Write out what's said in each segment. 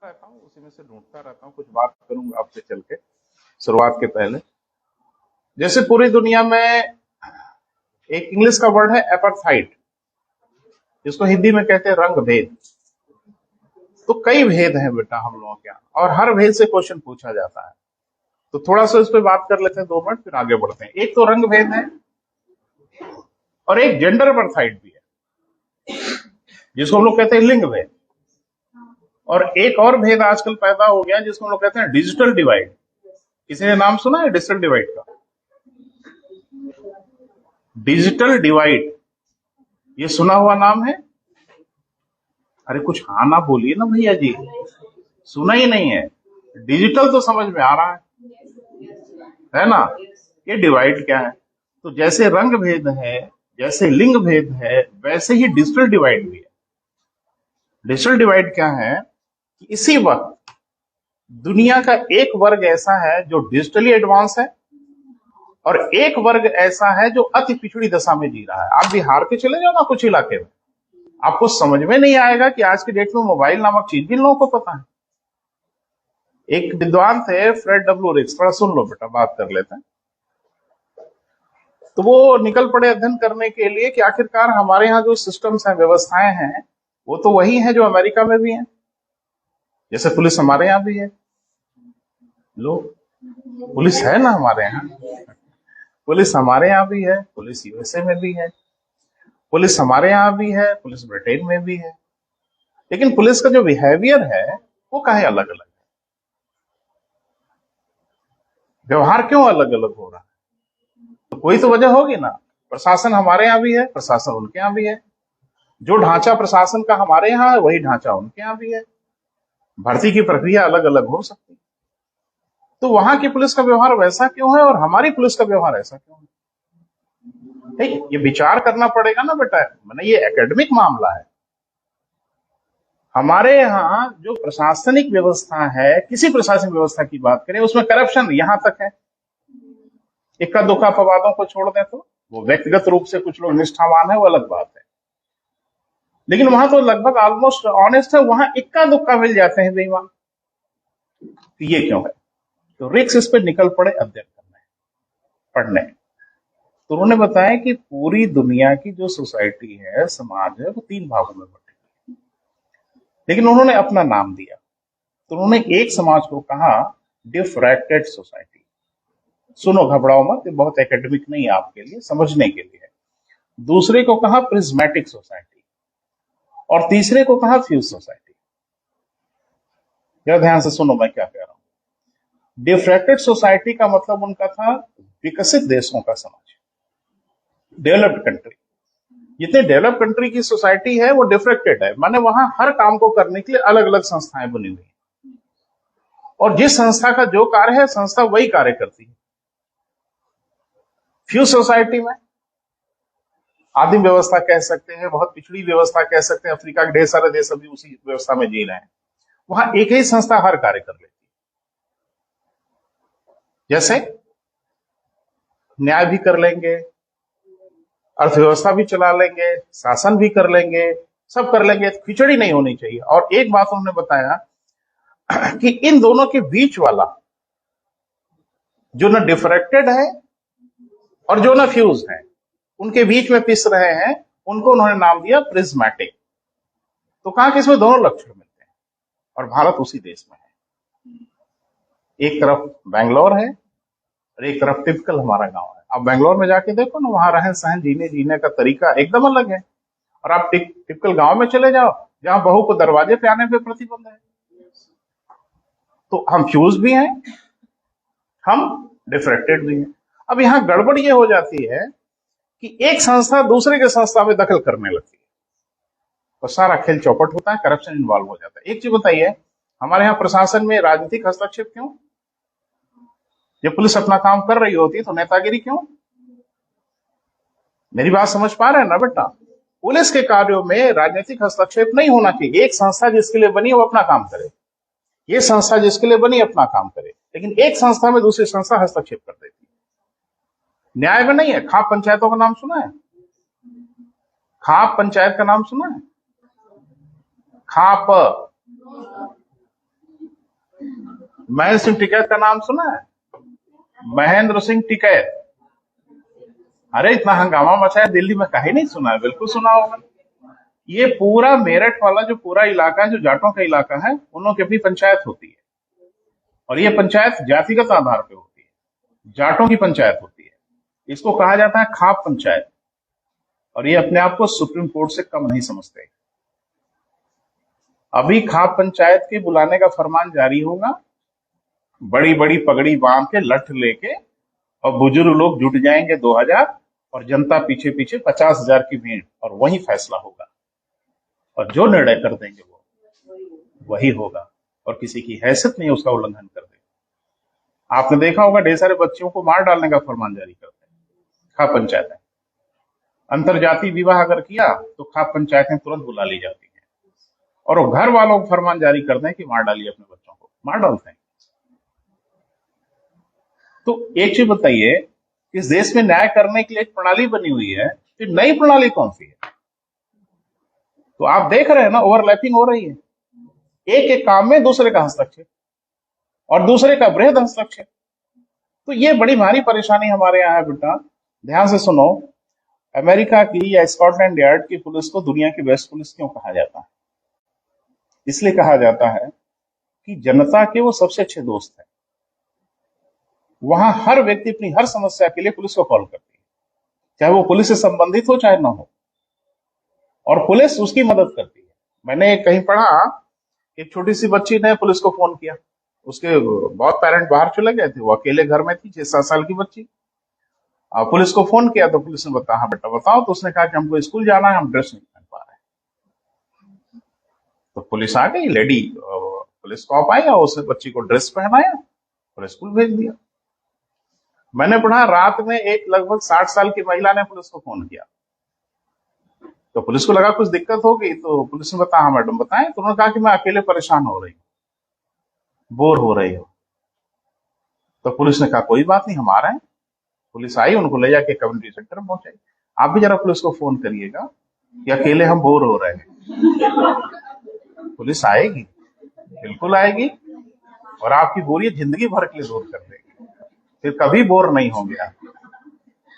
रहता हूँ, उसी में से ढूंढता रहता हूँ, कुछ बात करूंगा आपसे चल के शुरुआत के पहले। जैसे पूरी दुनिया में एक इंग्लिश का वर्ड है एपार्थाइड, जिसको हिंदी में कहते हैं रंग भेद। तो कई भेद हैं बेटा हम लोगों के यहाँ, और हर भेद से क्वेश्चन पूछा जाता है। तो थोड़ा सा इस पे बात कर लेते हैं 2 मिनट, फिर आगे बढ़ते हैं। एक तो रंग भेद है और एक जेंडर अपार्थाइड भी है, जिसको हम लोग कहते हैं लिंग भेद। और एक और भेद आजकल पैदा हो गया जिसको हम लोग कहते हैं डिजिटल डिवाइड। किसी ने नाम सुना है डिजिटल डिवाइड का? डिजिटल डिवाइड, ये सुना हुआ नाम है? अरे कुछ हाँ ना बोलिए ना भैया जी, सुना ही नहीं है। डिजिटल तो समझ में आ रहा है ना? ये डिवाइड क्या है? तो जैसे रंग भेद है, जैसे लिंग भेद है, वैसे ही डिजिटल डिवाइड भी है। डिजिटल डिवाइड क्या है कि इसी वक्त दुनिया का एक वर्ग ऐसा है जो डिजिटली एडवांस है, और एक वर्ग ऐसा है जो अति पिछड़ी दशा में जी रहा है। आप बिहार के चले जाओ ना कुछ इलाके में, आपको समझ में नहीं आएगा कि आज की डेट में मोबाइल नामक चीज भी इन लोगों को पता है। एक विद्वान थे फ्रेड डब्ल्यू रिक्स, थोड़ा सुन लो बेटा, बात कर लेते हैं। तो वो निकल पड़े अध्ययन करने के लिए कि आखिरकार हमारे यहाँ जो सिस्टम्स हैं, व्यवस्थाएं हैं, वो तो वही है जो अमेरिका में भी है। जैसे पुलिस हमारे यहाँ भी है, लो पुलिस है ना हमारे यहाँ, पुलिस हमारे यहाँ भी है, पुलिस यूएसए में भी है, पुलिस हमारे यहाँ भी है, पुलिस ब्रिटेन में भी है। लेकिन पुलिस का जो बिहेवियर है वो काहे अलग अलग है? व्यवहार क्यों अलग अलग हो रहा है? तो कोई तो वजह होगी ना। प्रशासन हमारे यहाँ भी है, प्रशासन उनके यहाँ भी है। जो ढांचा प्रशासन का हमारे यहाँ है, वही ढांचा उनके यहाँ भी है। भर्ती की प्रक्रिया अलग अलग हो सकती है। तो वहां की पुलिस का व्यवहार वैसा क्यों है और हमारी पुलिस का व्यवहार ऐसा क्यों है? नहीं, ये विचार करना पड़ेगा ना बेटा, मैंने ये एकेडमिक मामला है। हमारे यहाँ जो प्रशासनिक व्यवस्था है, किसी प्रशासनिक व्यवस्था की बात करें, उसमें करप्शन यहां तक है। इक्का दुक्का अपवादों को छोड़ दें तो वो व्यक्तिगत रूप से कुछ लोग निष्ठावान है, वो अलग बात है। लेकिन वहां तो लगभग ऑलमोस्ट ऑनेस्ट है, वहां इक्का दुक्का मिल जाते हैं बेईमान। तो ये क्यों है? तो रिक्स इस पर निकल पड़े अध्ययन करने, पढ़ने। तो उन्होंने बताया कि पूरी दुनिया की जो सोसाइटी है, समाज है, वो 3 भागों में बटी है। लेकिन उन्होंने अपना नाम दिया। तो उन्होंने एक समाज को कहा डिफ्रैक्टेड सोसाइटी। सुनो, घबराओ मत, ये बहुत एकेडमिक नहीं है, आपके लिए समझने के लिए है। दूसरे को कहा प्रिज्मेटिक सोसाइटी, और तीसरे को कहा फ्यूज सोसाइटी। जरा ध्यान से सुनो मैं क्या कह रहा हूं। डिफ्रैक्टेड सोसाइटी का मतलब उनका था विकसित देशों का समाज, डेवलप्ड कंट्री। जितने डेवलप कंट्री की सोसाइटी है वो डिफ्रैक्टेड है, माने वहां हर काम को करने के लिए अलग अलग संस्थाएं बनी हुई है, और जिस संस्था का जो कार्य है संस्था वही कार्य करती है। फ्यूज सोसाइटी में आदिम व्यवस्था कह सकते हैं, बहुत पिछड़ी व्यवस्था कह सकते हैं, अफ्रीका के ढेर सारे देश अभी उसी व्यवस्था में जी रहे हैं। वहां एक ही संस्था हर कार्य कर लेती है। जैसे न्याय भी कर लेंगे, अर्थव्यवस्था भी चला लेंगे, शासन भी कर लेंगे, सब कर लेंगे, खिचड़ी नहीं होनी चाहिए। और एक बात उन्होंने बताया कि इन दोनों के बीच वाला जो ना डिफ्रैक्टेड है और जो ना फ्यूज है, उनके बीच में पिस रहे हैं, उनको उन्होंने नाम दिया प्रिज्मेटिक। तो कहा कि इसमें दोनों लक्षण मिलते हैं, और भारत उसी देश में है। एक तरफ बेंगलोर है और एक तरफ टिपिकल हमारा गांव है। आप बेंगलोर में जाके देखो ना, वहां रहन सहन, जीने का तरीका एकदम अलग है। और आप टिपिकल गांव में चले जाओ, जहां बहू को दरवाजे पे आने पे प्रतिबंध है। तो हम फ्यूज भी हैं, हम डिफ्रैक्टेड भी हैं। अब यहां गड़बड़ ये हो जाती है कि एक संस्था दूसरे के संस्था में दखल करने लगती है, और सारा खेल चौपट होता है, करप्शन इन्वॉल्व हो जाता है। एक चीज बताइए, हमारे यहाँ प्रशासन में राजनीतिक हस्तक्षेप क्यों? जब पुलिस अपना काम कर रही होती है तो नेतागिरी क्यों? मेरी बात समझ पा रहे हैं ना बेटा? पुलिस के कार्यों में राजनीतिक हस्तक्षेप नहीं होना चाहिए। एक संस्था जिसके लिए बनी है वो अपना काम करे, ये संस्था जिसके लिए बनी अपना काम करे। लेकिन एक संस्था में दूसरी संस्था हस्तक्षेप कर देती है। न्याय में नहीं है। खाप पंचायतों का नाम सुना है? खाप पंचायत का नाम सुना है? खाप महेंद्र सिंह टिकैत का नाम सुना है? महेंद्र सिंह टिकैत। अरे इतना हंगामा मचा है दिल्ली में, कहीं नहीं सुना है? बिल्कुल सुना होगा। ये पूरा मेरठ वाला जो पूरा इलाका है, जो जाटों का इलाका है, उन लोगों की अपनी पंचायत होती है, और ये पंचायत जातिगत आधार पे होती है, जाटों की पंचायत होती है। इसको कहा जाता है खाप पंचायत, और ये अपने आप को सुप्रीम कोर्ट से कम नहीं समझते। अभी खाप पंचायत के बुलाने का फरमान जारी होगा, बड़ी बड़ी पगड़ी बांध के, लठ लेके, और बुजुर्ग लोग जुट जाएंगे 2000, और जनता पीछे पीछे 50,000 की भीड़, और वही फैसला होगा, और जो निर्णय कर देंगे वो वही होगा, और किसी की हैसियत नहीं उसका उल्लंघन कर देगा। आपने देखा होगा ढेर सारे बच्चियों को मार डालने का फरमान जारी करते हैं खाप पंचायतें। अंतरजातीय विवाह अगर किया तो खाप पंचायतें तुरंत बुला ली जाती हैं, और वो घर वालों को फरमान जारी कर दें कि मार डालिए अपने बच्चों को, मार डालते हैं। तो एक चीज बताइए, इस देश में न्याय करने के लिए एक प्रणाली बनी हुई है, फिर नई प्रणाली कौन सी है? तो आप देख रहे हैं ना, ओवरलैपिंग हो रही है, एक एक काम में दूसरे का हस्तक्षेप, और दूसरे का बृहद हस्तक्षेप। तो ये बड़ी भारी परेशानी हमारे यहाँ है बेटा। ध्यान से सुनो, अमेरिका की या स्कॉटलैंड यार्ड की पुलिस को दुनिया की बेस्ट पुलिस क्यों कहा जाता है? इसलिए कहा जाता है कि जनता के वो सबसे अच्छे दोस्त हैं। वहां हर व्यक्ति अपनी हर समस्या के लिए पुलिस को कॉल करती है, चाहे वो पुलिस से संबंधित हो चाहे ना हो, और पुलिस उसकी मदद करती है। मैंने कहीं पढ़ा, एक छोटी सी बच्ची ने पुलिस को फोन किया, उसके बहुत पेरेंट बाहर चले गए थे, वो अकेले घर में थी, 6-7 साल की बच्ची। पुलिस को फोन किया तो पुलिस ने बताया, हाँ बेटा बताओ। तो उसने कहा कि हमको स्कूल जाना है, हम ड्रेस नहीं पहन पा रहे। तो पुलिस आ गई, लेडी पुलिस कॉप आई, और उसने बच्ची को ड्रेस पहनाया और स्कूल भेज दिया। मैंने पढ़ा रात में एक लगभग 60 साल की महिला ने पुलिस को फोन किया, तो पुलिस को लगा कुछ दिक्कत होगी, तो पुलिस ने बताया, हाँ मैडम बताएं। तो उन्होंने कहा कि मैं अकेले परेशान हो रही हूँ, बोर हो रही हो। तो पुलिस ने कहा कोई बात नहीं, हम आ रहे हैं। पुलिस आई, उनको ले जाके कम्युनिटी सेंटर में पहुंचाई। आप भी जरा पुलिस को फोन करिएगा कि अकेले हम बोर हो रहे हैं। पुलिस आएगी, बिल्कुल आएगी, और आपकी बोरियत जिंदगी भर के लिए दूर कर देगी, फिर कभी बोर नहीं होंगे आप।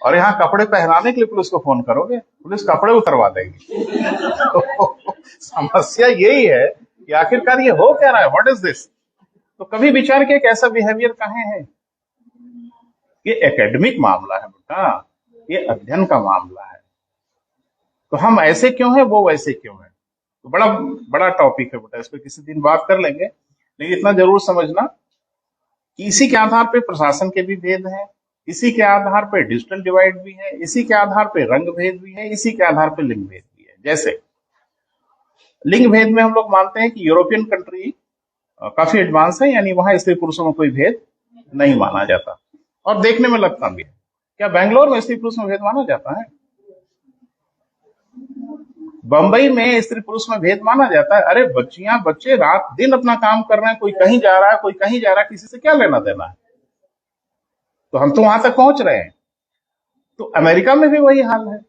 और यहाँ कपड़े पहनाने के लिए पुलिस को फोन करोगे, पुलिस कपड़े उतरवा देगी। तो समस्या यही है कि आखिरकार ये हो क्या रहा है, व्हाट इज दिस? तो कभी विचार किया कि ऐसा बिहेवियर कहाँ है? ये एकेडमिक मामला है बेटा, ये अध्ययन का मामला है। तो हम ऐसे क्यों हैं, वो वैसे क्यों हैं? तो बड़ा बड़ा टॉपिक है बेटा, इस पर किसी दिन बात कर लेंगे। लेकिन इतना जरूर समझना कि इसी के आधार पे प्रशासन के भी भेद हैं, इसी के आधार पे डिजिटल डिवाइड भी है, इसी के आधार पे रंग भेद भी है, इसी के आधार पे लिंग भेद भी है। जैसे लिंग भेद में हम लोग मानते हैं कि यूरोपियन कंट्री काफी एडवांस है, यानी वहां स्त्री पुरुषों में कोई भेद नहीं माना जाता, और देखने में लगता भी है। क्या बेंगलोर में स्त्री पुरुष में भेद माना जाता है? बंबई में स्त्री पुरुष में भेद माना जाता है? अरे बच्चियां बच्चे रात दिन अपना काम कर रहे हैं, कोई कहीं जा रहा है, कोई कहीं जा रहा है, किसी से क्या लेना देना है? तो हम तो वहां तक पहुंच रहे हैं। तो अमेरिका में भी वही हाल है।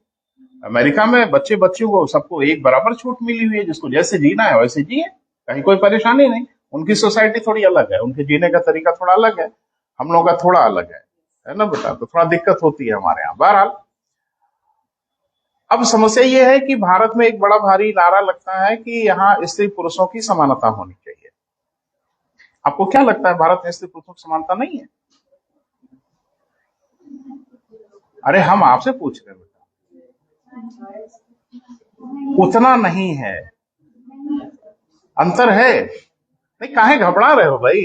अमेरिका में बच्चे बच्चियों को सबको एक बराबर छूट मिली हुई है, जिसको जैसे जीना है वैसे जिए, कहीं कोई परेशानी नहीं। उनकी सोसाइटी थोड़ी अलग है, उनके जीने का तरीका थोड़ा अलग है, हम लोगों का थोड़ा अलग है ना बेटा? तो थोड़ा दिक्कत होती है हमारे यहाँ। बहरहाल अब समस्या ये है कि भारत में एक बड़ा भारी नारा लगता है कि यहाँ स्त्री पुरुषों की समानता होनी चाहिए। आपको क्या लगता है, भारत में स्त्री पुरुषों की समानता नहीं है? अरे हम आपसे पूछ रहे हैं बेटा, उतना नहीं है, अंतर है। नहीं, काहे घबरा रहे हो भाई?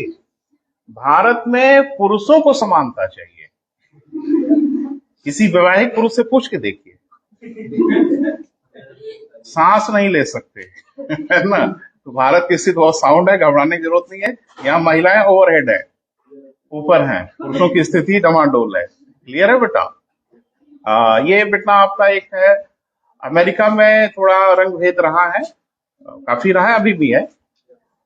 भारत में पुरुषों को समानता चाहिए। किसी वैवाहिक पुरुष से पूछ के देखिए, सांस नहीं ले सकते, है ना? तो भारत की स्थिति बहुत साउंड है, घबराने की जरूरत नहीं है। यहाँ महिलाएं ओवरहेड है, ऊपर हैं, पुरुषों की स्थिति डमाडोल है। क्लियर है बेटा? ये बेटा आपका एक है। अमेरिका में थोड़ा रंग भेद रहा है, काफी रहा है, अभी भी है।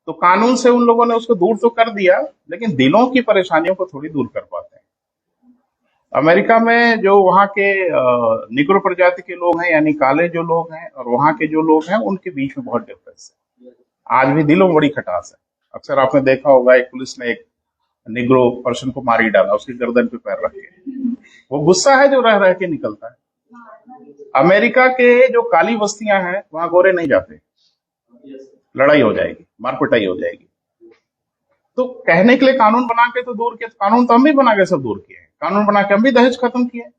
तो कानून से उन लोगों ने उसको दूर तो कर दिया, लेकिन दिलों की परेशानियों को थोड़ी दूर कर पाते हैं। अमेरिका में जो वहाँ के निग्रो प्रजाति के लोग हैं, यानी काले जो लोग हैं, और वहाँ के जो लोग हैं, उनके बीच में बहुत डिफरेंस है। आज भी दिलों में बड़ी खटास है। अक्सर आपने देखा होगा, एक पुलिस ने एक निग्रो पर्सन को मार ही डाला, उसकी गर्दन पे पैर रख के। वो गुस्सा है जो रह रह के निकलता है। अमेरिका के जो काली बस्तियां हैं वहां गोरे नहीं जाते, लड़ाई हो जाएगी, मारपिटाई हो जाएगी। तो कहने के लिए कानून बना के तो दूर किया, कानून तो हम भी बना के सब दूर किए, कानून बना के हम भी दहेज खत्म किए,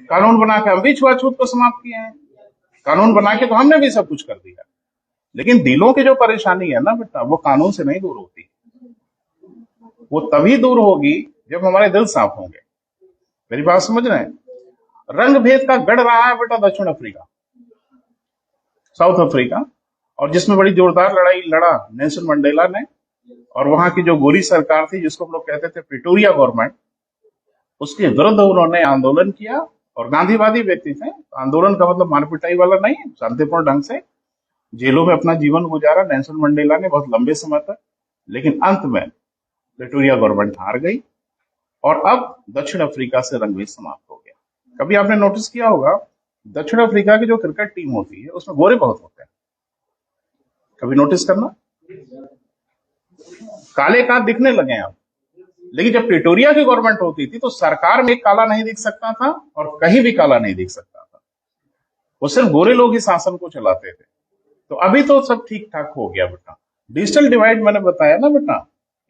कानून बना के हम भी छुआछूत को समाप्त किए हैं, कानून बना के तो हमने भी सब कुछ कर दिया। लेकिन दिलों की जो परेशानी है ना बेटा, वो कानून से नहीं दूर होती। वो तभी दूर होगी जब हमारे दिल साफ होंगे। मेरी बात समझ रहे हैं? रंग भेद का गढ़ रहा है बेटा दक्षिण अफ्रीका, साउथ अफ्रीका, और जिसमें बड़ी जोरदार लड़ाई लड़ा नेल्सन मंडेला ने, और वहां की जो गोरी सरकार थी जिसको हम लोग कहते थे प्रिटोरिया गवर्नमेंट, उसके विरुद्ध उन्होंने आंदोलन किया। और गांधीवादी व्यक्ति थे, आंदोलन का मतलब मारपिटाई वाला नहीं, शांतिपूर्ण ढंग से जेलों में अपना जीवन गुजारा नेल्सन मंडेला ने बहुत लंबे समय तक। लेकिन अंत में प्रिटोरिया गवर्नमेंट हार गई और अब दक्षिण अफ्रीका से रंगभेद समाप्त हो गया। कभी आपने नोटिस किया होगा दक्षिण अफ्रीका की जो क्रिकेट टीम होती है उसमें गोरे बहुत होते हैं, कभी नोटिस करना? काले कांत दिखने लगे हैं अब। लेकिन जब प्रिटोरिया की गवर्नमेंट होती थी तो सरकार में एक काला नहीं दिख सकता था और कहीं भी काला नहीं दिख सकता था, वो सिर्फ गोरे लोग ही शासन को चलाते थे। तो अभी तो सब ठीक ठाक हो गया बेटा। डिजिटल डिवाइड मैंने बताया ना बेटा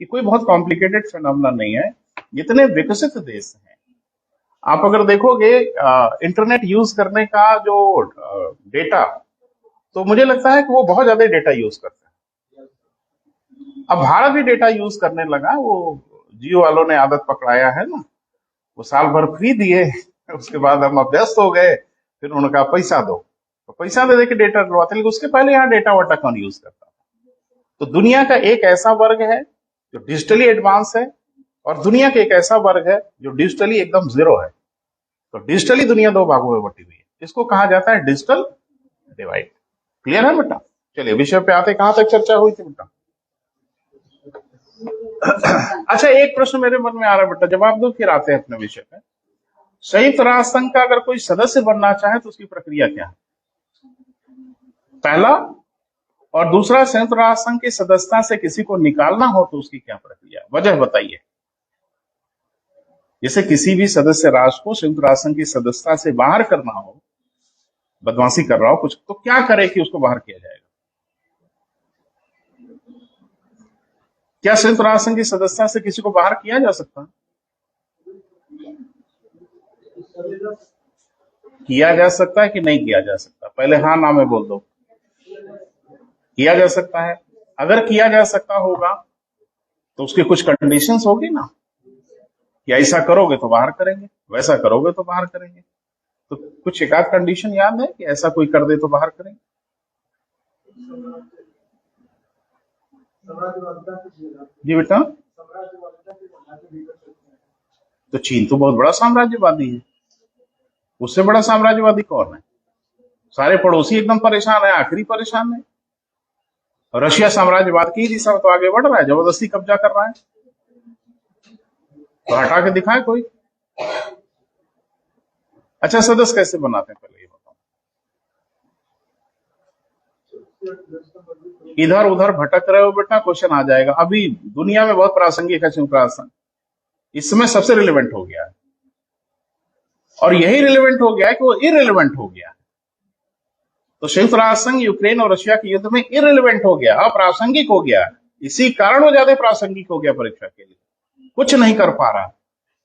कि कोई बहुत कॉम्प्लिकेटेड फिनोमेना नहीं है। इतने विकसित देश हैं, आप अगर देखोगे इंटरनेट यूज करने का जो डेटा, तो मुझे लगता है कि वो बहुत ज्यादा डेटा यूज करते हैं। अब भारत भी डेटा यूज करने लगा, वो जियो वालों ने आदत पकड़ाया है ना, वो साल भर फ्री दिए, उसके बाद हम अभ्यस्त हो गए, फिर उनका पैसा दो, तो पैसा दे के डेटा डलवाते, लेकिन उसके पहले यहाँ डेटा वाटा कौन यूज करता था। तो दुनिया का एक ऐसा वर्ग है जो डिजिटली एडवांस है और दुनिया का एक ऐसा वर्ग है जो डिजिटली एकदम जीरो है। तो डिजिटली दुनिया दो भागों में बटी हुई है, इसको कहा जाता है डिजिटल डिवाइड। क्लियर है बेटा? चलिए विषय पे आते, कहां तक चर्चा हुई थी बेटा? अच्छा, एक प्रश्न मेरे मन में आ रहा है बेटा, जवाब दो फिर आते हैं अपने विषय पे। संयुक्त राष्ट्र संघ का अगर कोई सदस्य बनना चाहे तो उसकी प्रक्रिया क्या है? पहला, और दूसरा, संयुक्त राष्ट्र संघ की सदस्यता से किसी को निकालना हो तो उसकी क्या प्रक्रिया? वजह बताइए। जैसे किसी भी सदस्य राष्ट्र को संयुक्त राष्ट्र संघ की सदस्यता से बाहर करना हो, बदमाशी कर रहा हो कुछ, तो क्या करे कि उसको बाहर किया जाएगा? क्या संयुक्त राष्ट्र संघ की सदस्यता से किसी को बाहर किया जा सकता है? किया जा सकता है कि नहीं किया जा सकता? पहले हाँ ना में बोल दो। किया जा सकता है। अगर किया जा सकता होगा तो उसकी कुछ कंडीशंस होगी ना, कि ऐसा करोगे तो बाहर करेंगे, वैसा करोगे तो बाहर करेंगे। तो कुछ एक आध कंडीशन याद है कि ऐसा कोई कर दे तो बाहर करेंगे? जी बेटा, तो चीन तो बहुत बड़ा साम्राज्यवादी है, उससे बड़ा साम्राज्यवादी कौन है? सारे पड़ोसी एकदम परेशान है, आखिरी परेशान है। रशिया साम्राज्यवाद की दिशा में तो आगे बढ़ रहा है, जबरदस्ती कब्जा कर रहा है, तो हटा के दिखाए कोई। अच्छा, सदस्य कैसे बनाते हैं पहले ये बताओ। इधर उधर भटक रहे हो बेटा, क्वेश्चन आ जाएगा। अभी दुनिया में बहुत प्रासंगिक है संयुक्त राष्ट्र संघ, इस समय सबसे रिलेवेंट हो गया है, और यही रिलेवेंट हो गया है कि वो इररिलेवेंट हो गया। तो संयुक्त राष्ट्र संघ यूक्रेन और रशिया के युद्ध में इररिलेवेंट हो गया, अप्रासंगिक हो गया। इसी कारण वो ज्यादा प्रासंगिक हो गया परीक्षा के लिए। कुछ नहीं कर पा रहा,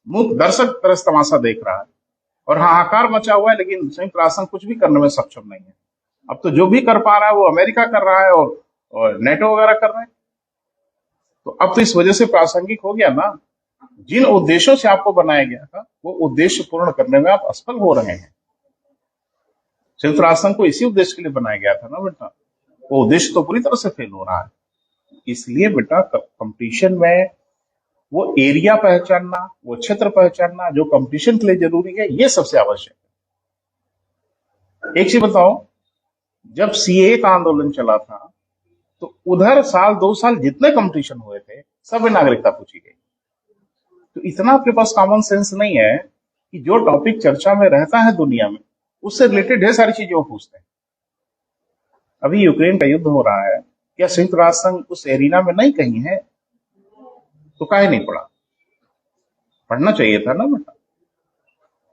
मुक्त दर्शक तरस तमाशा देख रहा है और हाहाकार मचा हुआ है, लेकिन संयुक्त राष्ट्र संघ कुछ भी करने में सक्षम नहीं है। अब तो जो भी कर पा रहा है वो अमेरिका कर रहा है और नेटो वगैरह कर रहे हैं। तो अब तो इस वजह से प्रासंगिक हो गया ना, जिन उद्देश्यों से आपको बनाया गया था वो उद्देश्य पूर्ण करने में आप असफल हो रहे हैं। संयुक्त राष्ट्र संघ को इसी उद्देश्य के लिए बनाया गया था ना बेटा, वो उद्देश्य तो पूरी तरह से फेल हो रहा है। इसलिए बेटा कंपटीशन में वो एरिया पहचानना, वो क्षेत्र पहचानना जो कंपटीशन के लिए जरूरी है, ये सबसे आवश्यक है। एक चीज बताओ, जब सीए का आंदोलन चला था तो उधर साल 2 साल जितने कंपटीशन हुए थे सब में नागरिकता पूछी गई। तो इतना आपके पास कॉमन सेंस नहीं है कि जो टॉपिक चर्चा में रहता है दुनिया में उससे रिलेटेड ढेर सारी चीजें वो पूछते हैं। अभी यूक्रेन का युद्ध हो रहा है, क्या संयुक्त राष्ट्र संघ उस एरिना में नहीं कहीं है? तो काहे नहीं पढ़ा? पढ़ना चाहिए था ना बेटा।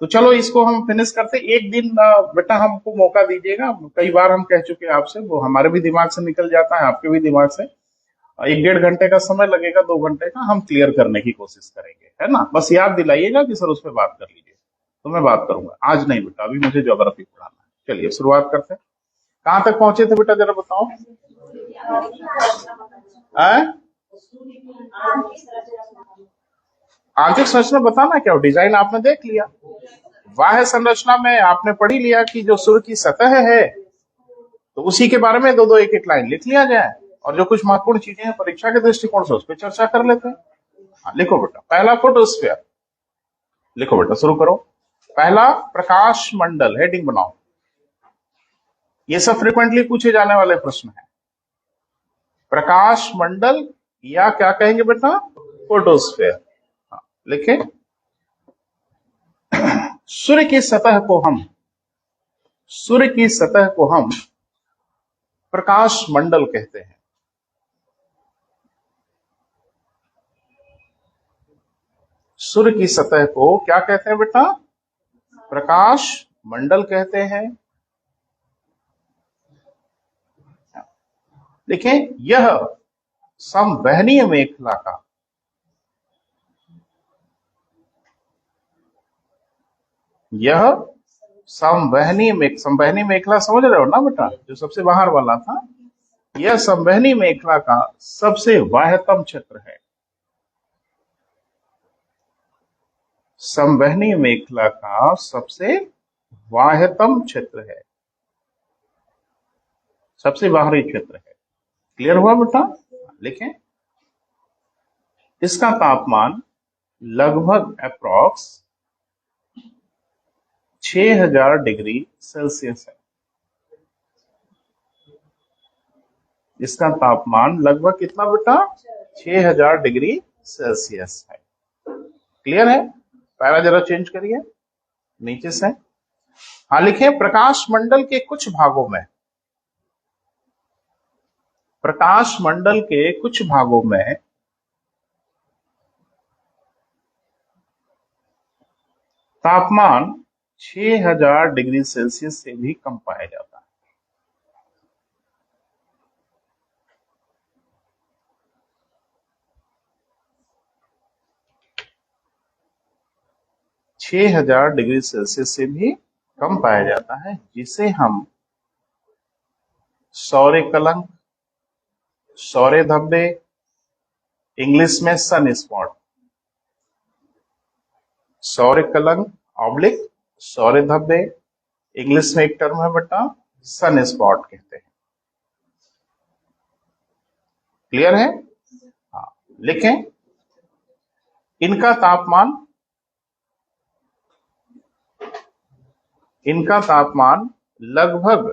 तो चलो इसको हम फिनिश करते। एक दिन बेटा हमको मौका दीजिएगा। कई बार हम कह चुके हैं आपसे, वो हमारे भी दिमाग से निकल जाता है, आपके भी दिमाग से। 1-1.5 घंटे का समय लगेगा, 2 घंटे का हम क्लियर करने की कोशिश करेंगे, है ना। बस याद दिलाइएगा कि सर उस पर बात कर लीजिए, तो मैं बात करूंगा। आज नहीं बेटा, अभी मुझे ज्योग्राफी पढ़ाना है। चलिए शुरुआत करते हैं। कहाँ तक पहुंचे थे बेटा, जरा बताओ। आंतरिक संरचना बताना क्या, डिजाइन आपने देख लिया। बाह्य संरचना में आपने पढ़ ही लिया कि जो सूर्य की सतह है, तो उसी के बारे में 2-2 1-1 लाइन लिख लिया जाए, और जो कुछ महत्वपूर्ण चीजें हैं परीक्षा के दृष्टिकोण से उस पर चर्चा कर लेते हैं। लिखो बेटा, पहला फोटोस्फीयर। लिखो बेटा, शुरू करो। पहला प्रकाश मंडल, हेडिंग बनाओ। ये सब फ्रिक्वेंटली पूछे जाने वाले प्रश्न है। प्रकाश मंडल या क्या कहेंगे बेटा, फोटोस्फीयर। लिखे। सूर्य की सतह को हम प्रकाश मंडल कहते हैं। सूर्य की सतह को क्या कहते हैं बेटा, प्रकाश मंडल कहते हैं। देखिए, यह संवहनीय मेखला का संवहनीय मेखला समझ रहे हो ना बेटा, जो सबसे बाहर वाला था। यह संवहनी मेखला का सबसे बाह्यतम क्षेत्र है। संवहनी मेखला का सबसे बाह्यतम क्षेत्र है, सबसे बाहरी क्षेत्र है। क्लियर हुआ बेटा। लिखें। इसका तापमान लगभग अप्रॉक्स 6000 डिग्री सेल्सियस है। इसका तापमान लगभग कितना बेटा, 6000 डिग्री सेल्सियस है। क्लियर है। पहला जरा चेंज करिए नीचे से। हाँ, लिखे। प्रकाश मंडल के कुछ भागों में तापमान 6000 डिग्री सेल्सियस से भी कम पाया जाता है। 6000 डिग्री सेल्सियस से भी कम पाया जाता है, जिसे हम सौर्य कलंक, सौर्य धब्बे, इंग्लिश में सन स्पॉट, सौर्य कलंक ऑब्लिक सौर्य धब्बे, इंग्लिश में एक टर्म है बेटा सन स्पॉट कहते हैं। क्लियर है। हाँ, लिखें। इनका तापमान लगभग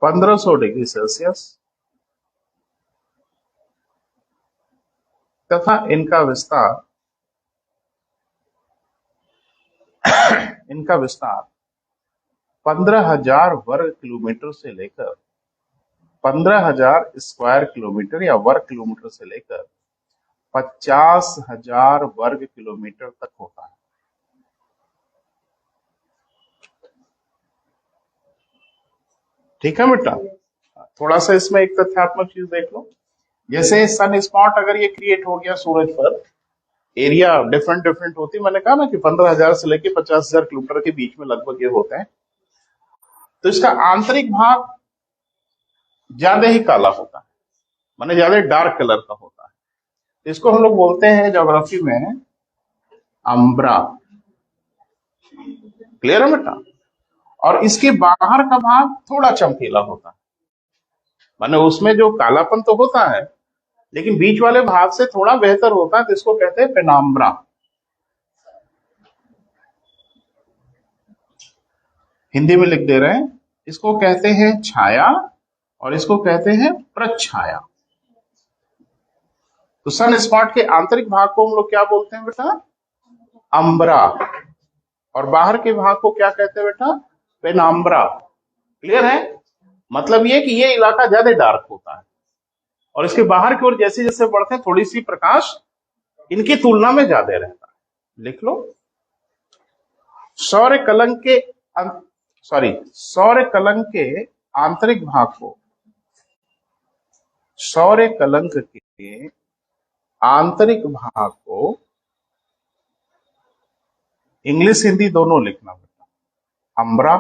1500 डिग्री सेल्सियस तथा इनका विस्तार 15,000 वर्ग किलोमीटर से लेकर 15,000 स्क्वायर किलोमीटर या वर्ग किलोमीटर से लेकर 50,000 वर्ग किलोमीटर तक होता है। ठीक है बेटा। थोड़ा सा इसमें एक तथ्यात्मक चीज देख लो। जैसे सन स्पॉट अगर ये क्रिएट हो गया सूरज पर, एरिया डिफरेंट होती, मैंने कहा ना कि 15,000 से लेकर 50,000 किलोमीटर के बीच में लगभग ये होते हैं। तो इसका आंतरिक भाग ज्यादा ही काला होता है, माने ज्यादा डार्क कलर का होता है। इसको हम लोग बोलते हैं ज्योग्राफी में अंब्रा। क्लियर है बेटा। और इसके बाहर का भाग थोड़ा चमकीला होता है, माने उसमें जो कालापन तो होता है लेकिन बीच वाले भाग से थोड़ा बेहतर होता है, तो इसको कहते हैं पेनाम्ब्रा। हिंदी में लिख दे रहे हैं। इसको कहते हैं छाया और इसको कहते हैं प्रच्छाया। तो सन स्पॉट के आंतरिक भाग को हम लोग क्या बोलते हैं बेटा, अंब्रा, और बाहर के भाग को क्या कहते हैं बेटा, पेनाम्ब्रा। क्लियर है। मतलब ये कि ये इलाका ज्यादा डार्क होता है। और इसके बाहर की ओर जैसे जैसे बढ़ते हैं थोड़ी सी प्रकाश इनकी तुलना में ज्यादा रहता है। लिख लो, सौर्य कलंक के सौर्य कलंक के आंतरिक भाग को, सौर्य कलंक के आंतरिक भाग को इंग्लिश हिंदी दोनों लिखना बेटा। अम्बरा,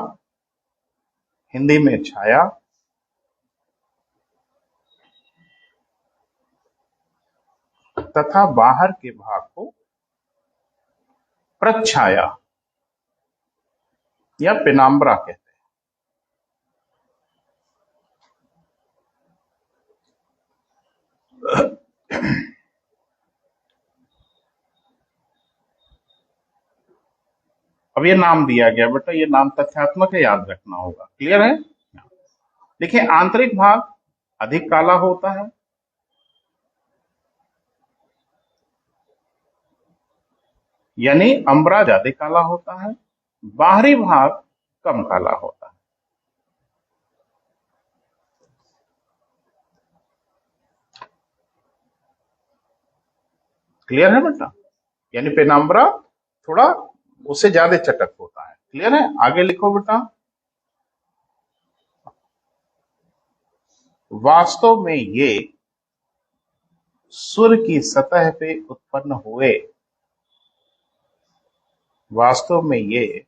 हिंदी में छाया, तथा बाहर के भाग को प्रच्छाया या पेनाम्बरा कहते हैं। अब ये नाम दिया गया बेटा, ये नाम तथ्यात्मक है, याद रखना होगा। क्लियर है? देखिए, आंतरिक भाग अधिक काला होता है, यानी अम्बरा ज्यादा काला होता है, बाहरी भाग कम काला होता है। क्लियर है बेटा? यानी पेनाम्बरा थोड़ा उससे ज्यादा चटक होता है। क्लियर है? आगे लिखो बेटा। वास्तव में ये सूर्य की सतह पे उत्पन्न हुए, वास्तव में ये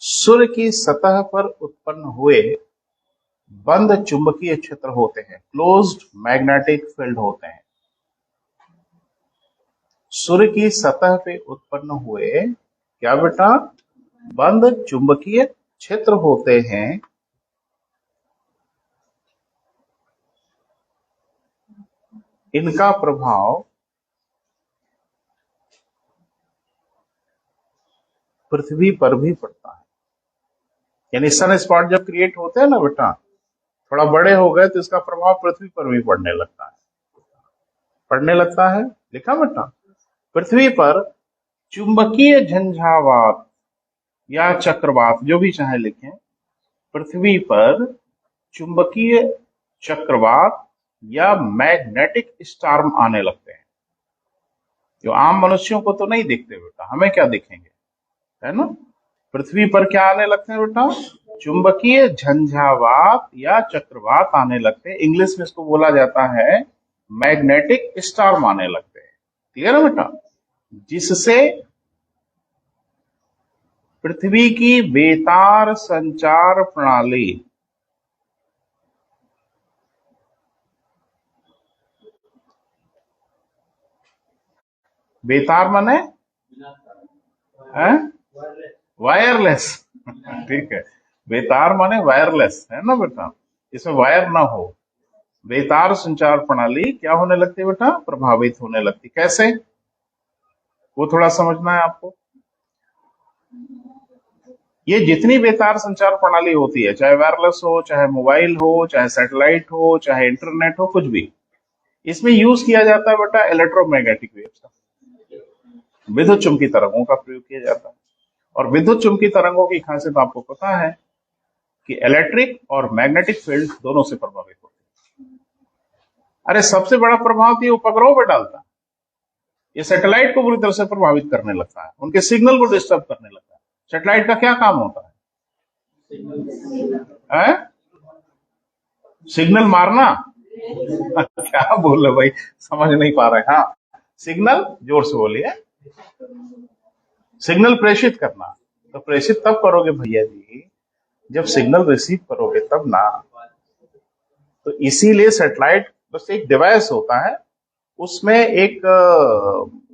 सूर्य की सतह पर उत्पन्न हुए बंद चुंबकीय क्षेत्र होते हैं, क्लोज्ड मैग्नेटिक फील्ड होते हैं। सूर्य की सतह पे उत्पन्न हुए क्या बेटा? बंद चुंबकीय क्षेत्र होते हैं। इनका प्रभाव पृथ्वी पर भी पड़ता है। यानी सन स्पॉट जब क्रिएट होते हैं ना बेटा, थोड़ा बड़े हो गए तो इसका प्रभाव पृथ्वी पर भी पड़ने लगता है, पड़ने लगता है। लिखा बेटा? पृथ्वी पर चुंबकीय झंझावात या चक्रवात, जो भी चाहे लिखें, पृथ्वी पर चुंबकीय चक्रवात या मैग्नेटिक स्टॉर्म आने लगते हैं, जो आम मनुष्यों को तो नहीं दिखते बेटा। हमें क्या दिखेंगे, है ना? पृथ्वी पर क्या आने लगते हैं बेटा? चुंबकीय झंझावात या चक्रवात आने लगते हैं। इंग्लिश में इसको बोला जाता है मैग्नेटिक स्टॉर्म आने लगते हैं। क्लियर है बेटा? जिससे पृथ्वी की बेतार संचार प्रणाली, बेतार माने वायरलेस ठीक है, बेतार माने वायरलेस, है ना बेटा? इसमें वायर ना हो। बेतार संचार प्रणाली क्या होने लगती है बेटा? प्रभावित होने लगती। कैसे, वो थोड़ा समझना है आपको। ये जितनी बेतार संचार प्रणाली होती है, चाहे वायरलेस हो, चाहे मोबाइल हो, चाहे सैटेलाइट हो, चाहे इंटरनेट हो, कुछ भी, इसमें यूज किया जाता है बेटा इलेक्ट्रोमैग्नेटिक वेव्स का, विद्युत चुंबकीय तरंगों का प्रयोग किया जाता है। और विद्युत चुंबकीय तरंगों की खासियत आपको पता है कि इलेक्ट्रिक और मैग्नेटिक फील्ड दोनों से प्रभावित होते हैं। अरे सबसे बड़ा प्रभाव तो ये उपग्रहों पर डालता है। ये सैटेलाइट को बुरी तरह से प्रभावित करने लगता है, उनके सिग्नल को डिस्टर्ब करने लगता है। सैटेलाइट का क्या काम होता है? सिग्नल मारना क्या बोल रहे भाई, समझ नहीं पा रहे। हाँ, सिग्नल, जोर से बोलिए। सिग्नल प्रेषित करना। तो प्रेषित तब करोगे भैया जी जब सिग्नल रिसीव करोगे तब ना। तो इसीलिए सैटेलाइट बस एक डिवाइस होता है, उसमें एक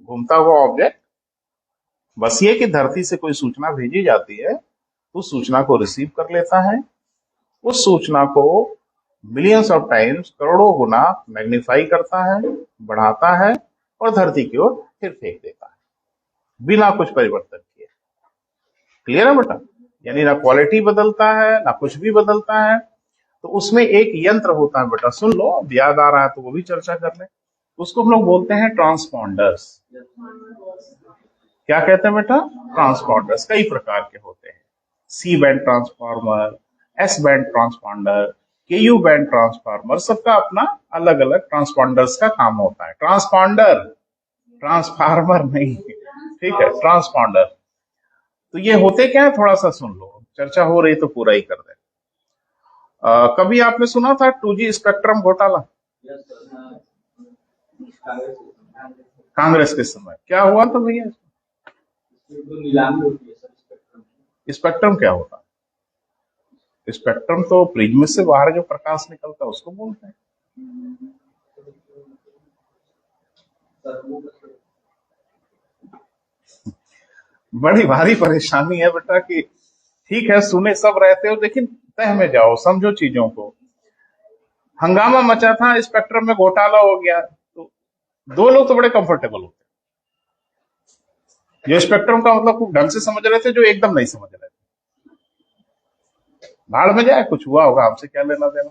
घूमता हुआ ऑब्जेक्ट, बस ये कि धरती से कोई सूचना भेजी जाती है, उस सूचना को रिसीव कर लेता है, उस सूचना को मिलियंस ऑफ टाइम्स, करोड़ों गुना मैग्नीफाई करता है, बढ़ाता है और धरती की ओर फिर फेंक देता है, बिना कुछ परिवर्तन किए। क्लियर है बेटा? यानी ना क्वालिटी बदलता है, ना कुछ भी बदलता है। तो उसमें एक यंत्र होता है बेटा, सुन लो, अब याद आ रहा है तो वो भी चर्चा कर ले। उसको हम लोग बोलते हैं ट्रांसपॉन्डर्स। क्या कहते हैं बेटा? ट्रांसपॉन्डर्स। कई प्रकार के होते हैं, C band transformer, S band transponder, Ku band transformer, सबका अपना अलग अलग ट्रांसपॉन्डर्स का काम होता है। ट्रांसपॉन्डर, ट्रांसफार्मर नहीं, ठीक है, ट्रांसपॉन्डर। तो ये होते क्या है, थोड़ा सा सुन लो, चर्चा हो रही तो पूरा ही कर दे। कभी आपने सुना था 2G स्पेक्ट्रम घोटाला? कांग्रेस के समय क्या हुआ था भैया? स्पेक्ट्रम क्या होता है? स्पेक्ट्रम तो प्रिज्म से बाहर जो प्रकाश निकलता है उसको बोलते हैं। बड़ी भारी परेशानी है बेटा कि ठीक है सुने सब रहते हो, लेकिन तह में जाओ, समझो चीजों को। हंगामा मचा था, स्पेक्ट्रम में घोटाला हो गया, तो दो लोग तो बड़े कंफर्टेबल होते, जो स्पेक्ट्रम का मतलब खूब ढंग से समझ रहे थे, जो एकदम नहीं समझ रहे थे। भाड़ में जाए, कुछ हुआ होगा, हमसे क्या लेना देना।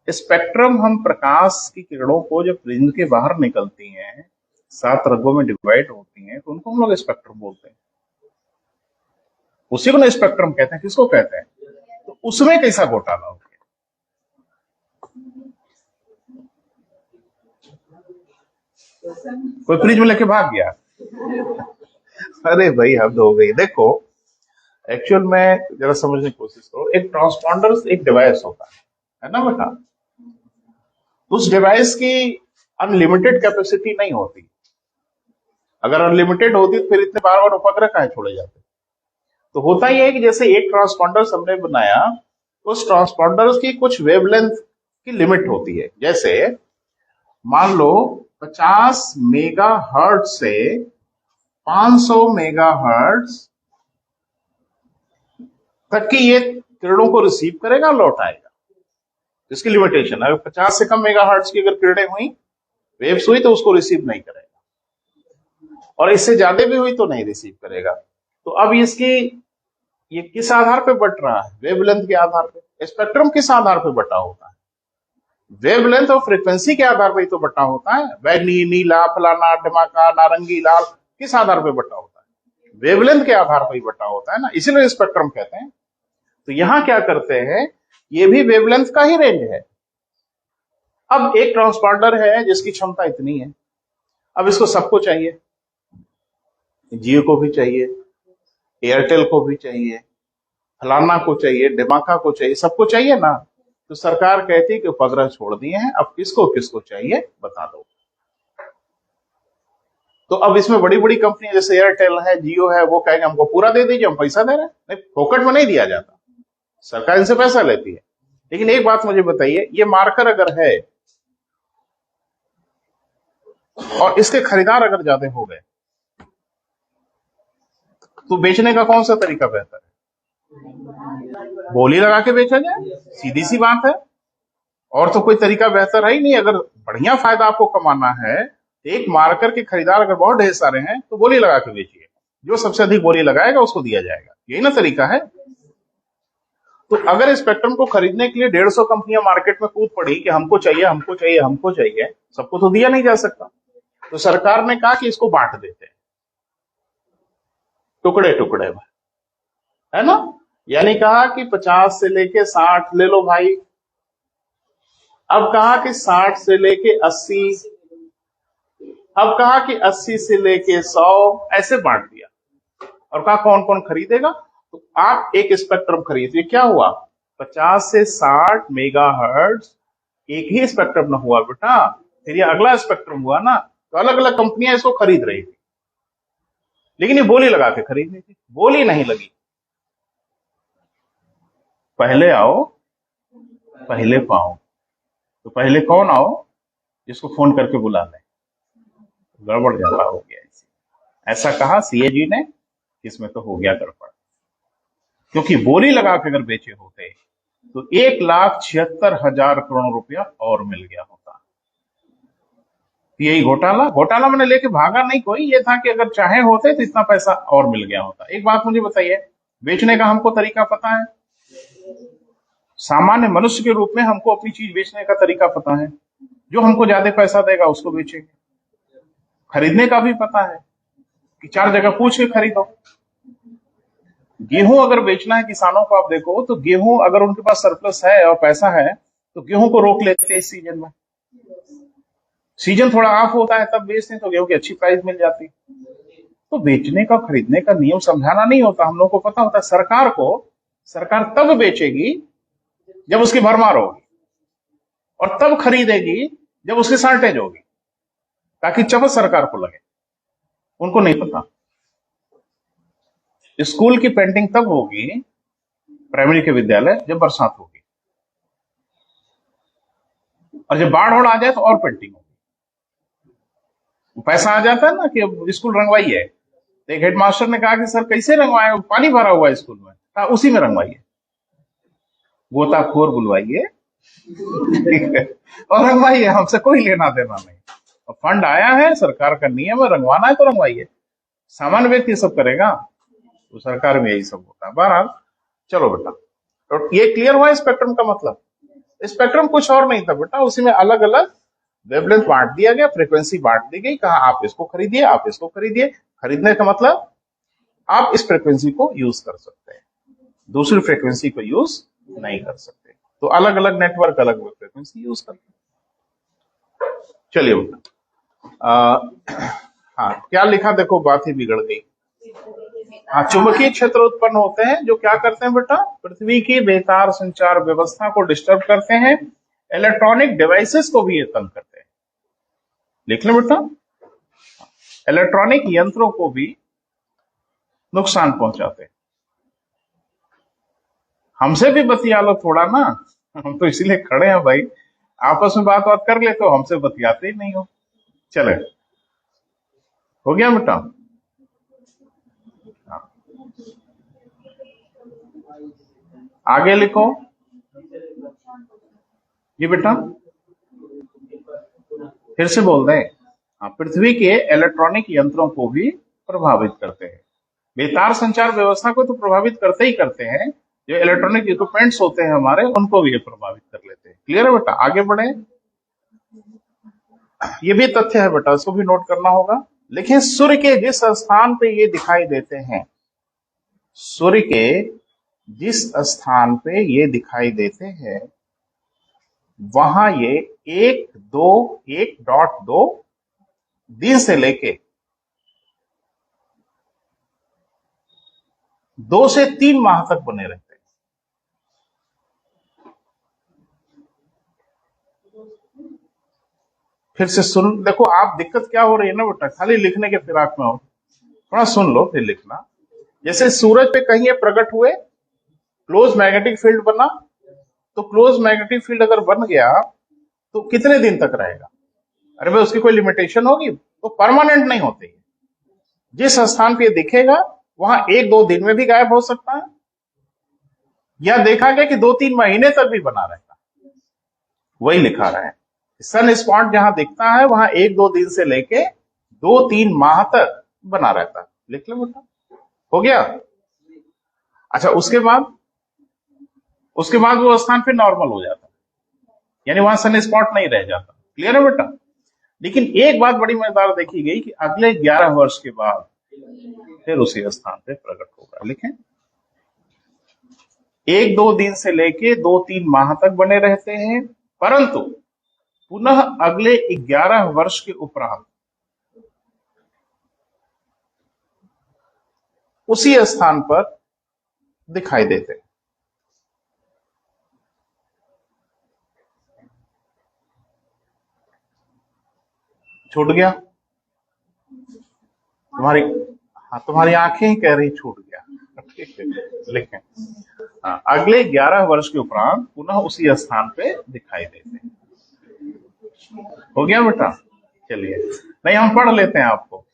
स्पेक्ट्रम, हम प्रकाश की किरणों को जब प्रिज्म के बाहर निकलती हैं, 7 रंगों में डिवाइड होती हैं, तो उनको हम लोग स्पेक्ट्रम बोलते हैं। उसी को ना स्पेक्ट्रम कहते हैं। किसको कहते हैं? तो उसमें कैसा घोटाला हो गया? कोई प्रिज्म लेके भाग गया? अरे भाई हद हो गई। देखो एक्चुअल में जरा समझने की कोशिश करो। एक ट्रांसपॉन्डर एक डिवाइस होता है ना बेटा? उस डिवाइस की अनलिमिटेड कैपेसिटी नहीं होती। अगर अनलिमिटेड होती तो फिर इतने बार बार उपग्रह काहे छोड़े जाते? तो होता ही है कि जैसे एक ट्रांसपॉन्डर हमने बनाया, उस ट्रांसपॉन्डर की कुछ वेवलेंथ की लिमिट होती है। जैसे मान लो 50 मेगाहर्ट्ज से 500 मेगाहर्ट्ज तक की ये किरणों को रिसीव करेगा, लौट आएगा। इसकी लिमिटेशन है। 50 से कम मेगाहर्ट्ज की अगर किरणें हुई, वेव्स हुई, तो उसको रिसीव नहीं करेगा, और इससे ज्यादा भी हुई तो नहीं रिसीव करेगा। तो अब इसकी ये किस आधार पे बट रहा है? वेवलेंथ के आधार पे। स्पेक्ट्रम किस आधार पे बटा होता है? वेवलेंथ और फ्रीक्वेंसी के आधार पर तो बटा होता है। बैगनी, नीला, फलाना, ढमाका, नारंगी, लाल, किस आधार पे बटा होता है? वेवलेंथ के आधार पर ही बटा होता है ना, इसीलिए स्पेक्ट्रम कहते हैं। तो यहां क्या करते हैं, ये भी वेवलेंथ का ही रेंज है। अब एक ट्रांसपॉन्डर है जिसकी क्षमता इतनी है, अब इसको सबको चाहिए, जियो को भी चाहिए, एयरटेल को भी चाहिए, फलाना को चाहिए, डिमाका को चाहिए, सबको चाहिए ना। तो सरकार कहती है कि उपग्रह छोड़ दिए हैं, अब किसको किसको चाहिए बता दो। तो अब इसमें बड़ी बड़ी कंपनी जैसे एयरटेल है, जियो है, वो कहेंगे हमको पूरा दे दीजिए, हम पैसा दे रहे हैं। नहीं, फोकट में नहीं दिया जाता, सरकार इनसे पैसा लेती है। लेकिन एक बात मुझे बताइए, ये मार्कर अगर है और इसके खरीदार अगर ज्यादा हो गए, तो बेचने का कौन सा तरीका बेहतर है? बोली लगा के बेचा जाए, सीधी सी बात है। और तो कोई तरीका बेहतर है ही नहीं। अगर बढ़िया फायदा आपको कमाना है, एक मार्कर के खरीदार अगर बहुत ढेर सारे हैं, तो बोली लगा के बेचिए, जो सबसे अधिक बोली लगाएगा उसको दिया जाएगा। यही ना तरीका है। तो अगर स्पेक्ट्रम को खरीदने के लिए 150 कंपनियां मार्केट में कूद पड़ी कि हमको चाहिए, हमको चाहिए, हमको चाहिए, सबको तो दिया नहीं जा सकता। तो सरकार ने कहा कि इसको बांट देते हैं टुकड़े टुकड़े में, है ना। यानी कहा कि 50 से लेके 60 ले लो भाई। अब कहा कि 60 से लेके 80, अब कहा कि 80 से लेके 100, ऐसे बांट दिया। और कहा कौन कौन खरीदेगा? तो आप एक स्पेक्ट्रम खरीदिए। क्या हुआ? 50 से 60 मेगाहर्ट्ज एक ही स्पेक्ट्रम न हुआ बेटा, फिर ये अगला स्पेक्ट्रम हुआ ना। तो अलग अलग कंपनियां इसको खरीद रही थी, लेकिन ये बोली लगा के खरीद रही थी। बोली नहीं लगी। पहले आओ पहले पाओ। तो पहले कौन आओ? जिसको फोन करके बुला ले। गड़बड़ ज्यादा हो गया इसी, ऐसा कहा सीएजी ने, इसमें तो हो गया गड़बड़। क्योंकि बोली लगा के अगर बेचे होते तो 1,76,000 करोड़ रुपया और मिल गया होता। यही घोटाला। घोटाला मैंने लेके भागा नहीं कोई, ये था कि अगर चाहे होते तो इतना पैसा और मिल गया होता। एक बात मुझे बताइए, बेचने का हमको तरीका पता है? सामान्य मनुष्य के रूप में हमको अपनी चीज बेचने का तरीका पता है। जो हमको ज्यादा पैसा देगा उसको बेचेंगे। खरीदने का भी पता है कि 4 जगह पूछ के खरीदो। गेहूं अगर बेचना है किसानों को, आप देखो तो गेहूं अगर उनके पास सरप्लस है और पैसा है तो गेहूं को रोक लेते हैं इस सीजन में। सीजन थोड़ा ऑफ होता है तब बेचते हैं तो गेहूं की अच्छी प्राइस मिल जाती है। तो बेचने का खरीदने का नियम समझाना नहीं होता, हम लोग को पता होता है सरकार को। सरकार तब बेचेगी जब उसकी भरमार होगी, और तब खरीदेगी जब उसकी शॉर्टेज होगी, ताकि चपत सरकार को लगे। उनको नहीं पता। स्कूल की पेंटिंग तब होगी, प्राइमरी के विद्यालय, जब बरसात होगी, और जब बाढ़ आ जाए तो और पेंटिंग होगी। पैसा आ जाता है ना कि अब स्कूल रंगवाइए। एक हेडमास्टर ने कहा कि सर कैसे रंगवाए, पानी भरा हुआ है स्कूल में। कहा उसी में रंगवाइए, गोताखोर बुलवाइए, ठीक है, और रंगवाइए, हमसे कोई लेना देना नहीं। और फंड आया है, सरकार का नियम है, रंगवाना है तो रंगवाइए। सामान्य व्यक्ति सब करेगा, तो सरकार में यही सब होता है। बहरहाल चलो बेटा, तो ये क्लियर हुआ स्पेक्ट्रम का मतलब। स्पेक्ट्रम कुछ और नहीं था बेटा, उसी में अलग अलग वेवलेंथ बांट दिया गया, फ्रीक्वेंसी बांट दी गई, कहा आप इसको खरीदिए, आप इसको खरीदिए। खरीदने का मतलब आप इस फ्रीक्वेंसी को यूज कर सकते हैं, दूसरी फ्रीक्वेंसी को यूज नहीं कर सकते। तो अलग अलग नेटवर्क अलग अलग फ्रीक्वेंसी यूज करते हैं। चलिए बेटा, हाँ क्या लिखा देखो, बात ही बिगड़ गई। हाँ, चुंबकीय क्षेत्र उत्पन्न होते हैं जो क्या करते हैं बेटा, पृथ्वी की बेतार संचार व्यवस्था को डिस्टर्ब करते हैं, इलेक्ट्रॉनिक डिवाइसेस को भी ये तंग करते हैं। लिख लें बेटा, इलेक्ट्रॉनिक यंत्रों को भी नुकसान पहुंचाते हैं। हमसे भी बतिया लो थोड़ा ना, हम तो इसीलिए खड़े हैं भाई, आपस में बात बात कर ले, तो हमसे बतियाते ही नहीं हो। चले, हो गया बेटा। आगे लिखो जी बेटा, फिर से बोल दें। हाँ, पृथ्वी के इलेक्ट्रॉनिक यंत्रों को भी प्रभावित करते हैं। बेतार संचार व्यवस्था को तो प्रभावित करते ही करते हैं, जो इलेक्ट्रॉनिक इक्विपमेंट्स होते हैं हमारे, उनको भी ये प्रभावित कर लेते हैं। क्लियर है बेटा, आगे बढ़े। ये भी तथ्य है बेटा, इसको भी नोट करना होगा। लेकिन सूर्य के जिस स्थान पे ये दिखाई देते हैं, सूर्य के जिस स्थान पे ये दिखाई देते हैं, वहां ये 1.2 दिन से लेके 2 से 3 माह तक बने रहते हैं। फिर से सुन, देखो आप दिक्कत क्या हो रही है ना बेटा, खाली लिखने के फिराक में हो, थोड़ा सुन लो फिर लिखना। जैसे सूरज पे कहीं ये प्रकट हुए, क्लोज मैग्नेटिक फील्ड बना, तो क्लोज मैग्नेटिक फील्ड अगर बन गया तो कितने दिन तक रहेगा? अरे भाई उसकी कोई लिमिटेशन होगी? तो परमानेंट नहीं होती है। जिस स्थान पे दिखेगा वहां 1-2 दिन में भी गायब हो सकता है, या देखा गया कि 2-3 महीने तक भी बना रहता है। वही लिखा रहा है, सन स्पॉट जहां दिखता है वहां 1-2 दिन से लेके 2-3 माह तक बना रहता है। लिख लो बेटा, हो गया। अच्छा, उसके बाद वो स्थान फिर नॉर्मल हो जाता है, यानी वहां सन स्पॉट नहीं रह जाता। क्लियर है बेटा। लेकिन एक बात बड़ी मजेदार देखी गई कि अगले 11 वर्ष के बाद फिर उसी स्थान पे प्रकट होगा। लिखें, 1-2 दिन से लेके 2-3 माह तक बने रहते हैं, परंतु पुनः अगले 11 वर्ष के उपरांत उसी स्थान पर दिखाई देते हैं। छूट गया तुम्हारी? हाँ, तुम्हारी आंखें ही कह रही छूट गया। ठीक है, लिखें, हाँ, अगले 11 वर्ष के उपरांत पुनः उसी स्थान पे दिखाई देते हैं। हो गया बेटा। चलिए, नहीं हम पढ़ लेते हैं आपको,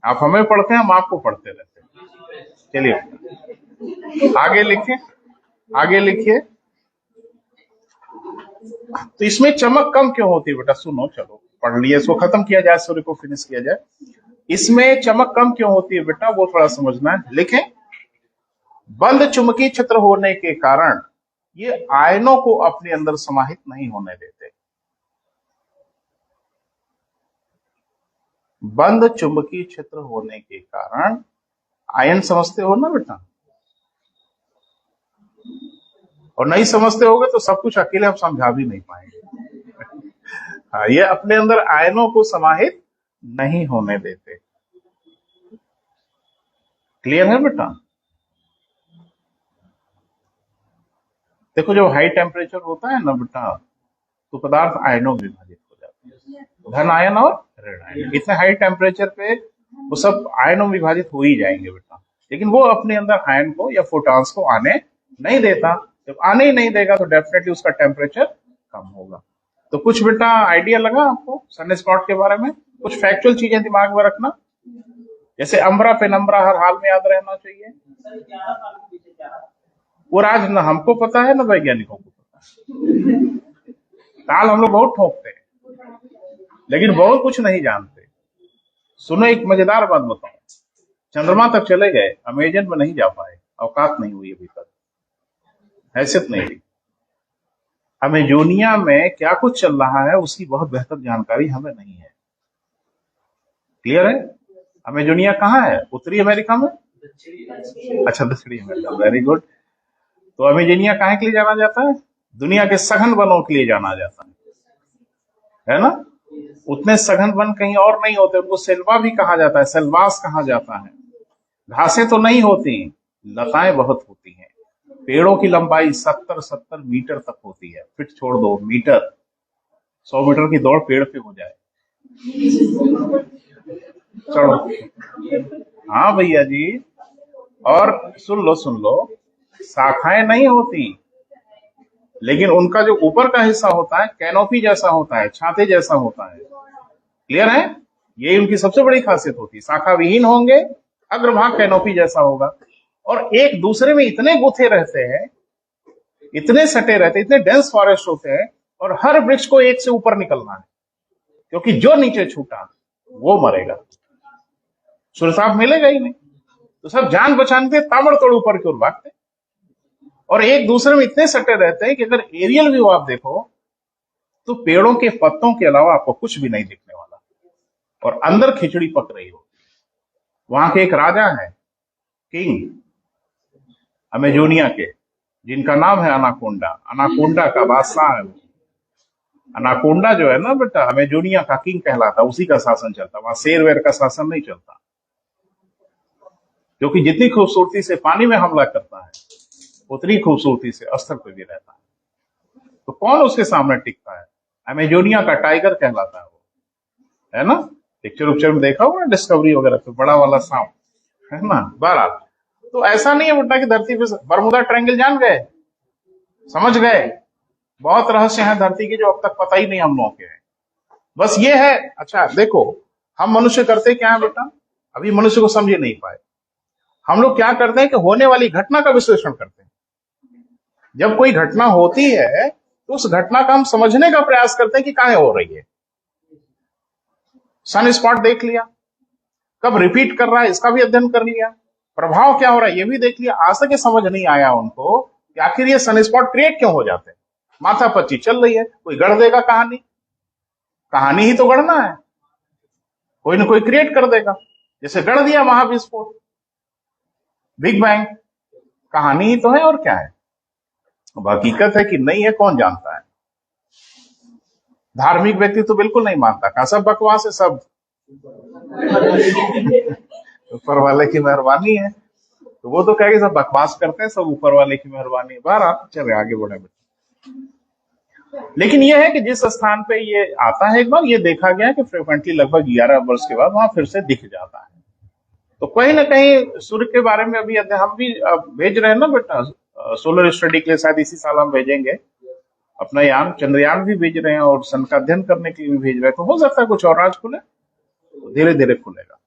आप हमें पढ़ते हैं, हम आपको पढ़ते रहते हैं। चलिए आगे लिखिए, आगे लिखिए। तो इसमें चमक कम क्यों होती है बेटा? सुनो, चलो पढ़ लिए, इसको खत्म किया जाए, सूर्य को फिनिश किया जाए। इसमें चमक कम क्यों होती है बेटा, वो थोड़ा समझना है। लिखें, बंद चुंबकीय क्षेत्र होने के कारण ये आयनों को अपने अंदर समाहित नहीं होने देते। बंद चुंबकीय क्षेत्र होने के कारण, आयन समझते हो ना बेटा, और नहीं समझते होगे तो सब कुछ अकेले हम समझा भी नहीं पाएंगे। हाँ, ये अपने अंदर आयनों को समाहित नहीं होने देते। क्लियर है बेटा? देखो, जब हाई टेम्परेचर होता है ना बेटा, तो पदार्थ आयनों में विभाजित हो जाते हैं, धन आयन और ऋण आयन। इतने हाई टेम्परेचर पे वो सब आयनों में विभाजित हो ही जाएंगे बेटा, लेकिन वो अपने अंदर आयन को या फोटॉन्स को आने नहीं देता। जब आने ही नहीं देगा तो डेफिनेटली उसका टेम्परेचर कम होगा। तो कुछ बेटा आइडिया लगा आपको सन स्पॉट के बारे में? कुछ फैक्चुअल चीजें दिमाग में रखना, जैसे अम्बरा पेनम्बरा हर हाल में याद रहना चाहिए। वो राज न हमको पता है न वैज्ञानिकों को पता है। ताल हम लोग बहुत ठोकते हैं, लेकिन बहुत कुछ नहीं जानते। सुनो, एक मजेदार बात बताओ, चंद्रमा तक चले गए, अमेजन में नहीं जा पाए, औकात नहीं हुई अभी तक, हैसियत नहीं हुई। अमेजोनिया में क्या कुछ चल रहा है उसकी बहुत बेहतर जानकारी हमें नहीं है। क्लियर है? अमेजोनिया कहाँ है? उत्तरी अमेरिका में? अच्छा, दक्षिणी अमेरिका, वेरी गुड। तो अमेजोनिया कहाँ के लिए जाना जाता है? दुनिया के सघन वनों के लिए जाना जाता है ना? उतने सघन वन कहीं और नहीं होते, उनको सेल्वा भी कहा जाता है, सेल्वास कहा जाता है। घासें तो नहीं होती, लताएं बहुत होती हैं। पेड़ों की लंबाई 70-70 मीटर तक होती है। फिट छोड़ दो, मीटर। 100 मीटर की दौड़ पेड़ पे हो जाए। चलो, हाँ भैया जी। और सुन लो, शाखाएं नहीं होती, लेकिन उनका जो ऊपर का हिस्सा होता है कैनोपी जैसा होता है, छाते जैसा होता है। क्लियर है? ये उनकी सबसे बड़ी खासियत होती है। शाखा विहीन होंगे, अग्रभाग कैनोपी जैसा होगा, और एक दूसरे में इतने गुथे रहते हैं, इतने सटे रहते हैं, इतने डेंस फॉरेस्ट होते हैं, और हर वृक्ष को एक से ऊपर निकलना है, क्योंकि जो नीचे छूटा वो मरेगा, सुरसाप मिलेगा ही नहीं। तो सब जान बचाने ताबड़तोड़ ऊपर की ओर भागते, और एक दूसरे में इतने सटे रहते हैं कि अगर एरियल व्यू आप देखो तो पेड़ों के पत्तों के अलावा आपको कुछ भी नहीं दिखने वाला, और अंदर खिचड़ी पक रही हो। वहां के एक राजा है, किंग अमेजोनिया के, जिनका नाम है अनाकोंडा। अनाकोंडा का बादशाह है वो। अनाकोंडा जो है ना बेटा, अमेजोनिया का किंग कहलाता, उसी का शासन चलता। वहां शेर वेर का शासन नहीं चलता, क्योंकि जितनी खूबसूरती से पानी में हमला करता है, उतनी खूबसूरती से अस्तर पे भी रहता है। तो कौन उसके सामने टिकता है? अमेजोनिया का टाइगर कहलाता है वो, है ना? पिक्चर उक्चर में देखा होगा डिस्कवरी वगैरह पे, बड़ा वाला सांप, है ना? बहरहाल, तो ऐसा नहीं है बेटा कि धरती पे बरमुदा ट्रायंगल जान गए, समझ गए? बहुत रहस्य है धरती के जो अब तक पता ही नहीं हम लोगों के हैं। बस ये है। अच्छा देखो, हम मनुष्य करते क्या है बेटा, अभी मनुष्य को समझ नहीं पाए। हम लोग क्या करते हैं कि होने वाली घटना का विश्लेषण करते हैं। जब कोई घटना होती है तो उस घटना का हम समझने का प्रयास करते हैं कि काहे हो रही है। सन स्पॉट देख लिया, कब रिपीट कर रहा है इसका भी अध्ययन कर लिया, प्रभाव क्या हो रहा है ये भी देख लिया। आज तक ये समझ नहीं आया उनको कि आखिर ये सन स्पॉट क्रिएट क्यों हो जाते हैं। माथापच्ची चल रही है, कोई गढ़ देगा कहानी, कहानी ही तो गढ़ना है, कोई ना कोई क्रिएट कर देगा। जैसे गढ़ दिया महाविस्फोट, बिग बैंग, कहानी ही तो है, और क्या है। अब हकीकत है कि नहीं है कौन जानता है। धार्मिक व्यक्ति तो बिल्कुल नहीं मानता, कहा सब बकवास है, सब ऊपर वाले की मेहरबानी है। तो वो तो कहेगा सब बकवास करते हैं, सब ऊपर वाले की मेहरबानी है। बहरहाल चले आगे बढ़े बेटा। लेकिन यह है कि जिस स्थान पे ये आता है, एक बार ये देखा गया कि फ्रिक्वेंटली लगभग 11 वर्ष के बाद वहां फिर से दिख जाता है। तो कहीं ना कहीं सूर्य के बारे में अभी हम भी भेज रहे हैं ना बेटा, सोलर स्टडी के लिए। शायद इसी साल हम भेजेंगे अपना यान, चंद्रयान भी भेज रहे हैं, और सन का अध्ययन करने के लिए भी भेज रहे हैं। तो हो सकता है कुछ और राज खुले, तो धीरे धीरे खुलेगा।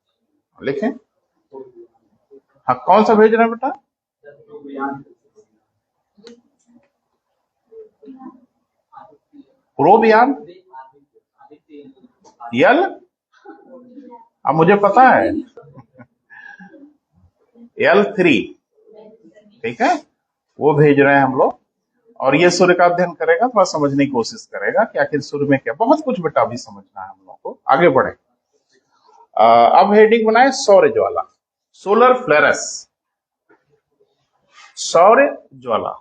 लिखें, हाँ कौन सा भेज रहे हैं बेटा? प्रोब यान, यल, अब मुझे पता है L3, ठीक है, वो भेज रहे हैं हम लोग। और ये सूर्य का अध्ययन करेगा, थोड़ा समझने की कोशिश करेगा कि आखिर सूर्य में क्या, बहुत कुछ बेटा अभी समझना है हम लोग को। आगे बढ़े। अब हेडिंग बनाए सौर ज्वाला, सोलर फ्लेरस, सौर ज्वाला।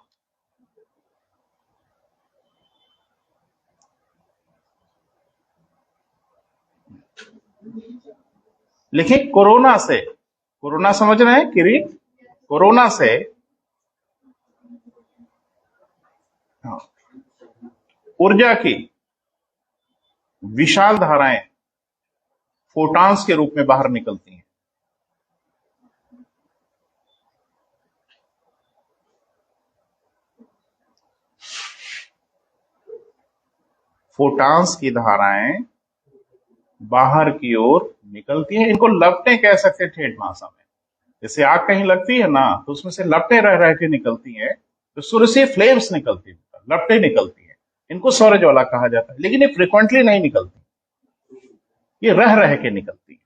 लिखे कोरोना से, कोरोना समझ रहे हैं किरीट, कोरोना से हाँ, ऊर्जा की विशाल धाराएं फोटॉन्स के रूप में बाहर निकलती हैं। फोटॉन्स की धाराएं बाहर की ओर निकलती हैं। इनको लपटें कह सकते हैं ठेठ भाषा में। जैसे आग कहीं लगती है ना, तो उसमें से लपटें रह रह के निकलती हैं, तो सूर्य से फ्लेम्स निकलती है, लपटें निकलती हैं। इनको सौर ज्वाला कहा जाता है। लेकिन ये फ्रिक्वेंटली नहीं निकलती, ये रह रह के निकलती है।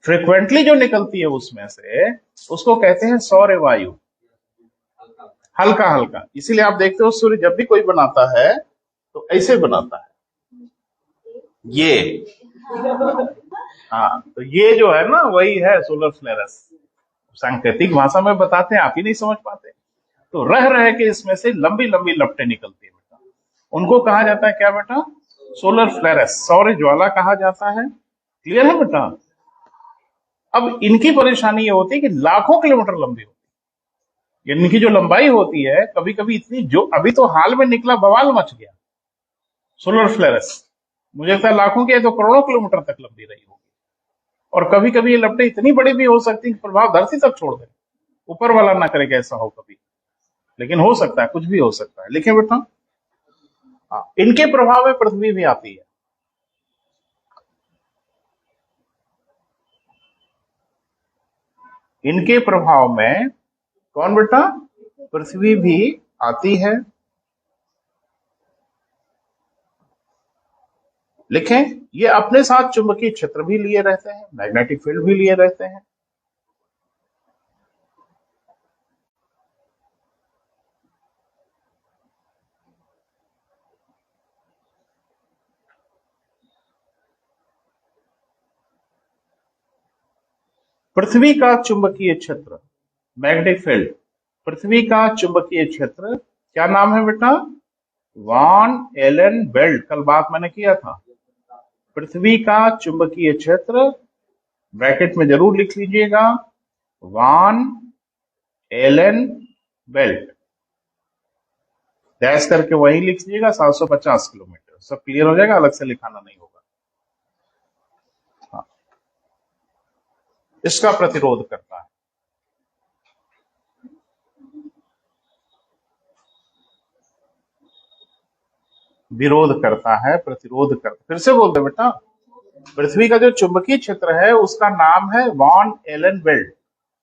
फ्रिक्वेंटली जो निकलती है उसमें से, उसको कहते हैं सौर वायु, हल्का हल्का। इसीलिए आप देखते हो सूर्य जब भी कोई बनाता है तो ऐसे बनाता है, ये हाँ, तो ये जो है ना वही है सोलर फ्लेयर्स। सांकेतिक भाषा में बताते हैं, आप ही नहीं समझ पाते। तो रह रह के इसमें से लंबी लंबी लपटें निकलती है बेटा, उनको कहा जाता है क्या बेटा? सोलर फ्लेयर्स, सौर ज्वाला कहा जाता है। क्लियर है बेटा? अब इनकी परेशानी ये होती है कि लाखों किलोमीटर लंबी होती है। इनकी जो लंबाई होती है कभी कभी इतनी, जो अभी तो हाल में निकला बवाल मच गया सोलर फ्लेयर्स, मुझे लगता है लाखों की है तो करोड़ों किलोमीटर तक लंबी रही होगी। और कभी कभी ये लपटें इतनी बड़ी भी हो सकती है कि प्रभाव धरती तक छोड़ दे, ऊपर वाला ना करे कि ऐसा हो कभी, लेकिन हो सकता है, कुछ भी हो सकता है। लिखे बेटा, इनके प्रभाव में पृथ्वी भी आती है। इनके प्रभाव में कौन बेटा? पृथ्वी भी आती है। लिखें, ये अपने साथ चुंबकीय क्षेत्र भी लिए रहते हैं, मैग्नेटिक फील्ड भी लिए रहते हैं। पृथ्वी का चुंबकीय क्षेत्र, मैग्नेटिक फील्ड, पृथ्वी का चुंबकीय क्षेत्र क्या नाम है बेटा? Van Allen belt. कल बात मैंने किया था। पृथ्वी का चुंबकीय क्षेत्र, ब्रैकेट में जरूर लिख लीजिएगा, वॉन एलन बेल्ट, डैश करके वही लिख लीजिएगा, 750 किलोमीटर। सब क्लियर हो जाएगा, अलग से लिखाना नहीं होगा। हाँ, इसका प्रतिरोध करता है। विरोध करता है, प्रतिरोध करता। फिर से बोल दे बेटा, पृथ्वी का जो चुंबकीय क्षेत्र है उसका नाम है वॉन एलन बेल्ट।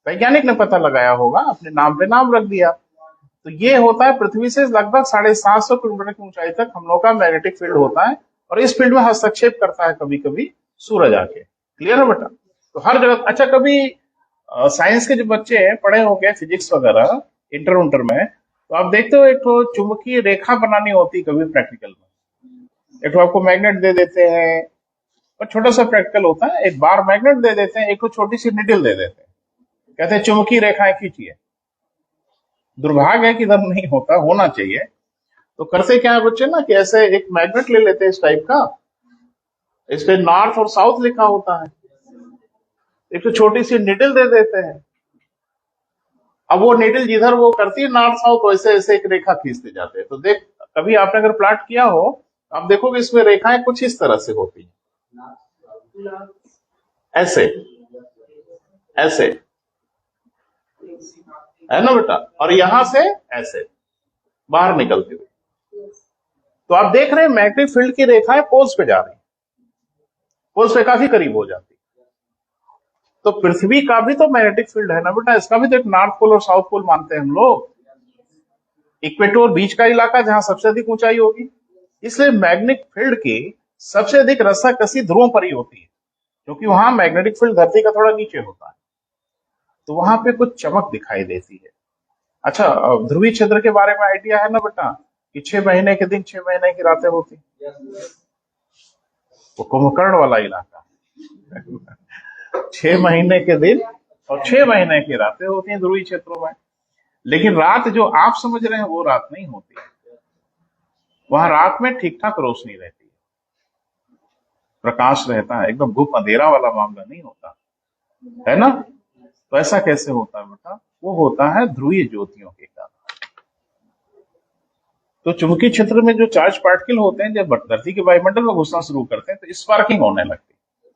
वैज्ञानिक ने पता लगाया होगा, अपने नाम पे नाम रख दिया। तो ये होता है पृथ्वी से लगभग 750 किलोमीटर की ऊंचाई तक हम लोग का मैग्नेटिक फील्ड होता है, और इस फील्ड में हस्तक्षेप करता है कभी कभी सूरज आके। क्लियर है बेटा? तो हर जगह। अच्छा, कभी साइंस के जो बच्चे पढ़े होंगे फिजिक्स वगैरह इंटर उंटर में, तो आप देखते हो एक तो चुंबकीय रेखा बनानी होती कभी प्रैक्टिकल में। एक तो आपको मैग्नेट दे देते हैं, और छोटा सा प्रैक्टिकल होता है, एक बार मैग्नेट दे देते हैं, एक तो छोटी सी निडल दे देते हैं, कहते हैं चुंबकीय रेखाएं खींचिए। दुर्भाग्य है कि इधर नहीं होता, होना चाहिए। तो करते क्या है बच्चे ना, कि ऐसे एक मैग्नेट ले लेते हैं इस टाइप का, इस पे नॉर्थ और साउथ लिखा होता है, एक तो छोटी सी निडल दे देते हैं। अब वो निडल जिधर वो करती है नॉर्थ साउथ, वैसे ऐसे एक रेखा खींचते जाते हैं। तो देख, कभी आपने अगर प्लॉट किया हो, आप देखोगे इसमें रेखाएं कुछ इस तरह से होती हैं, ऐसे ऐसे, है ना बेटा? और यहां से ऐसे बाहर निकलती हुई। तो आप देख रहे हैं मैग्नेटिक फील्ड की रेखाएं पोल्स पे जा रही, पोल्स पे काफी करीब हो जाती। तो पृथ्वी का भी तो मैग्नेटिक फील्ड है ना बेटा, इसका भी तो एक नॉर्थ पोल और साउथ पोल मानते हैं हम लोग। इक्वेटर बीच का इलाका जहां सबसे अधिक ऊंचाई होगी, इसलिए मैग्नेटिक फील्ड की सबसे अधिक रस्साकसी ध्रुवों पर ही होती है, क्योंकि वहां मैग्नेटिक फील्ड धरती का थोड़ा नीचे होता है, तो वहां पे कुछ चमक दिखाई देती है। अच्छा, ध्रुवीय क्षेत्र के बारे में आइडिया है ना बेटा, कि 6 महीने के दिन 6 महीने की रातें होती, वो कुंभकर्ण वाला इलाका। 6 महीने के दिन और 6 महीने की रातें होती हैं ध्रुवीय क्षेत्रों में। लेकिन रात जो आप समझ रहे हैं वो रात नहीं होती, वहां रात में ठीक ठाक रोशनी रहती है। प्रकाश रहता है, एकदम धूप अंधेरा वाला मामला नहीं होता है ना। तो ऐसा कैसे होता है बेटा? वो होता है ध्रुवीय ज्योतियों के कारण। तो चुंबकीय क्षेत्र में जो चार्ज पार्टिकल होते हैं जब धरती के वायुमंडल में घुसना शुरू करते हैं तो स्पार्किंग होने लगती है।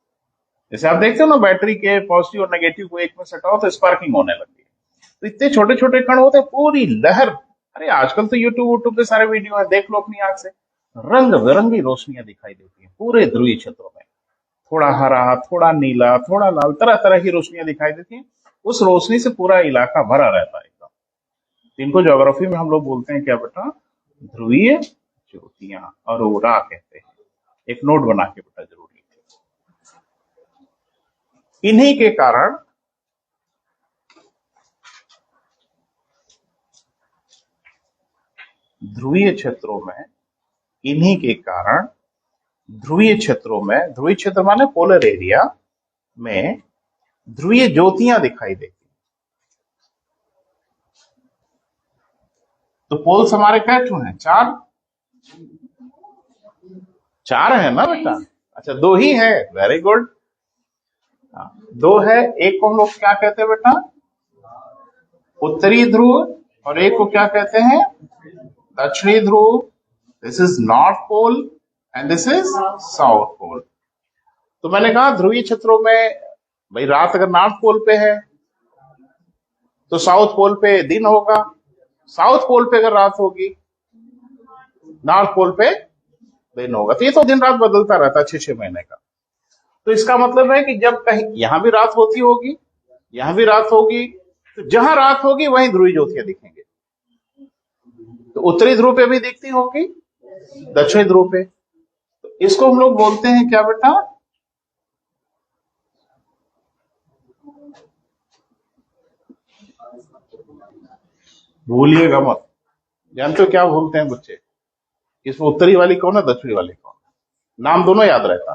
जैसे आप देखते हो ना, बैटरी के पॉजिटिव और नेगेटिव को एक में सटाओ तो स्पार्किंग होने लगती है। तो इतने छोटे छोटे कण होते हैं, पूरी लहर। अरे आजकल तो यूट्यूब पे सारे वीडियो है, देख लो अपनी आंख से, रंग बिरंगी रोशनियां दिखाई देती है पूरे ध्रुवीय क्षेत्रों में। थोड़ा हरा, थोड़ा नीला, थोड़ा लाल, तरह तरह की रोशनियां दिखाई देती हैं। उस रोशनी से पूरा इलाका भरा रहता है एकदम। इनको ज्योग्राफी में हम लोग बोलते हैं क्या बेटा? ध्रुवीय ज्योतियां, अरोरा कहते हैं। एक नोट बना के बेटा जरूर लिखिए। इन्हीं के कारण ध्रुवीय क्षेत्रों में, इन्हीं के कारण ध्रुवीय क्षेत्रों में, ध्रुवीय क्षेत्र माने पोलर एरिया में ध्रुवीय ज्योतियां दिखाई देती। तो पोल्स हमारे क्या क्यों हैं? चार, चार है ना बेटा? अच्छा, दो ही है, वेरी गुड। दो है, एक को हम लोग क्या कहते हैं बेटा? उत्तरी ध्रुव, और एक को क्या कहते हैं? दक्षिणी ध्रुव। This is north pole and this is south pole. तो मैंने कहा ध्रुवीय क्षेत्रों में भाई रात अगर नॉर्थ पोल पे है तो साउथ पोल पे दिन होगा, साउथ पोल पे अगर रात होगी नॉर्थ पोल पे दिन होगा। तो ये तो दिन रात बदलता रहता है 6-6 महीने का। तो इसका मतलब है कि जब कहीं यहां भी रात होती होगी, यहां भी रात होगी, तो जहां रात होगी वहीं ध्रुवीय ज्योतियां दिखेंगे। तो उत्तरी ध्रुव पे भी दिखती होगी, दक्षिणी ध्रुव पे। तो इसको हम लोग बोलते हैं क्या बेटा? भूलिएगा मत। जानते हो क्या भूलते हैं बच्चे? इसमें उत्तरी वाली कौन है, दक्षिणी वाली कौन है? नाम दोनों याद रहता।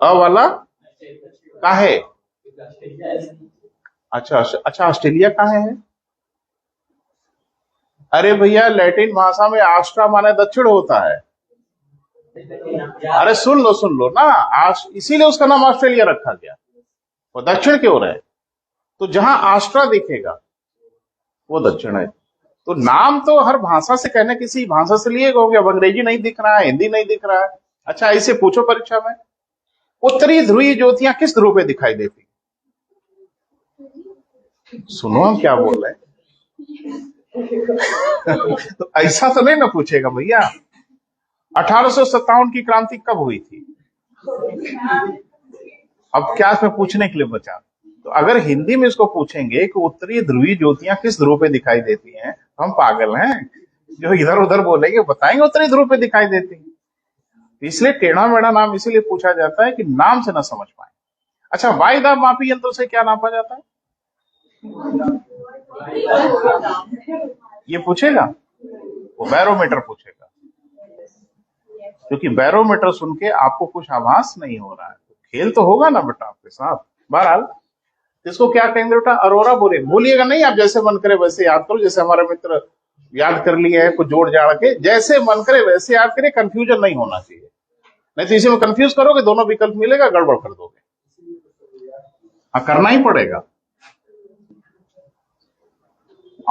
अ वाला का है? अच्छा अच्छा, ऑस्ट्रेलिया कहाँ है? अरे भैया, लैटिन भाषा में आस्ट्रा माने दक्षिण होता है। अरे सुन लो ना, इसीलिए उसका नाम ऑस्ट्रेलिया रखा गया। वो दक्षिण की ओर है, तो जहां आस्ट्रा दिखेगा वो दक्षिण है। तो नाम तो हर भाषा से, कहने किसी भाषा से लिए होंगे। अब अंग्रेजी नहीं दिख रहा है, हिंदी नहीं दिख रहा है। अच्छा, इसे पूछो परीक्षा में, उत्तरी ध्रुवीय ज्योतियां किस ध्रुव पे दिखाई देती? सुनो हम क्या बोल रहे हैं। तो ऐसा तो नहीं ना पूछेगा भैया। 1857 की क्रांति कब हुई थी? अब क्या इसमें पूछने के लिए बचा? तो अगर हिंदी में इसको पूछेंगे कि उत्तरी ध्रुवीय ज्योतियां किस ध्रुव पे दिखाई देती हैं, हम पागल हैं जो इधर उधर बोलेंगे, बताएंगे उत्तरी ध्रुव पे दिखाई देती है। इसलिए टेढ़ा मेढ़ा नाम इसीलिए पूछा जाता है कि नाम से ना समझ पाए। अच्छा, वायुदाब मापी यंत्र से क्या नापा जाता है? ये पूछेगा, वो बैरोमीटर पूछेगा। क्योंकि बैरोमीटर सुन के आपको कुछ आभास नहीं हो रहा है, तो खेल तो होगा ना बेटा आपके साथ। बहरहाल इसको क्या कहेंगे बेटा? अरोरा भूलिएगा नहीं। आप जैसे मन करे वैसे याद करो, जैसे हमारे मित्र याद कर लिए है कुछ जोड़ जाड़ के, जैसे मन करे वैसे याद करिए। कंफ्यूजन नहीं होना चाहिए, नहीं तो इसी में कंफ्यूज करोगे, दोनों विकल्प मिलेगा, गड़बड़ कर दोगे। हाँ, करना ही पड़ेगा।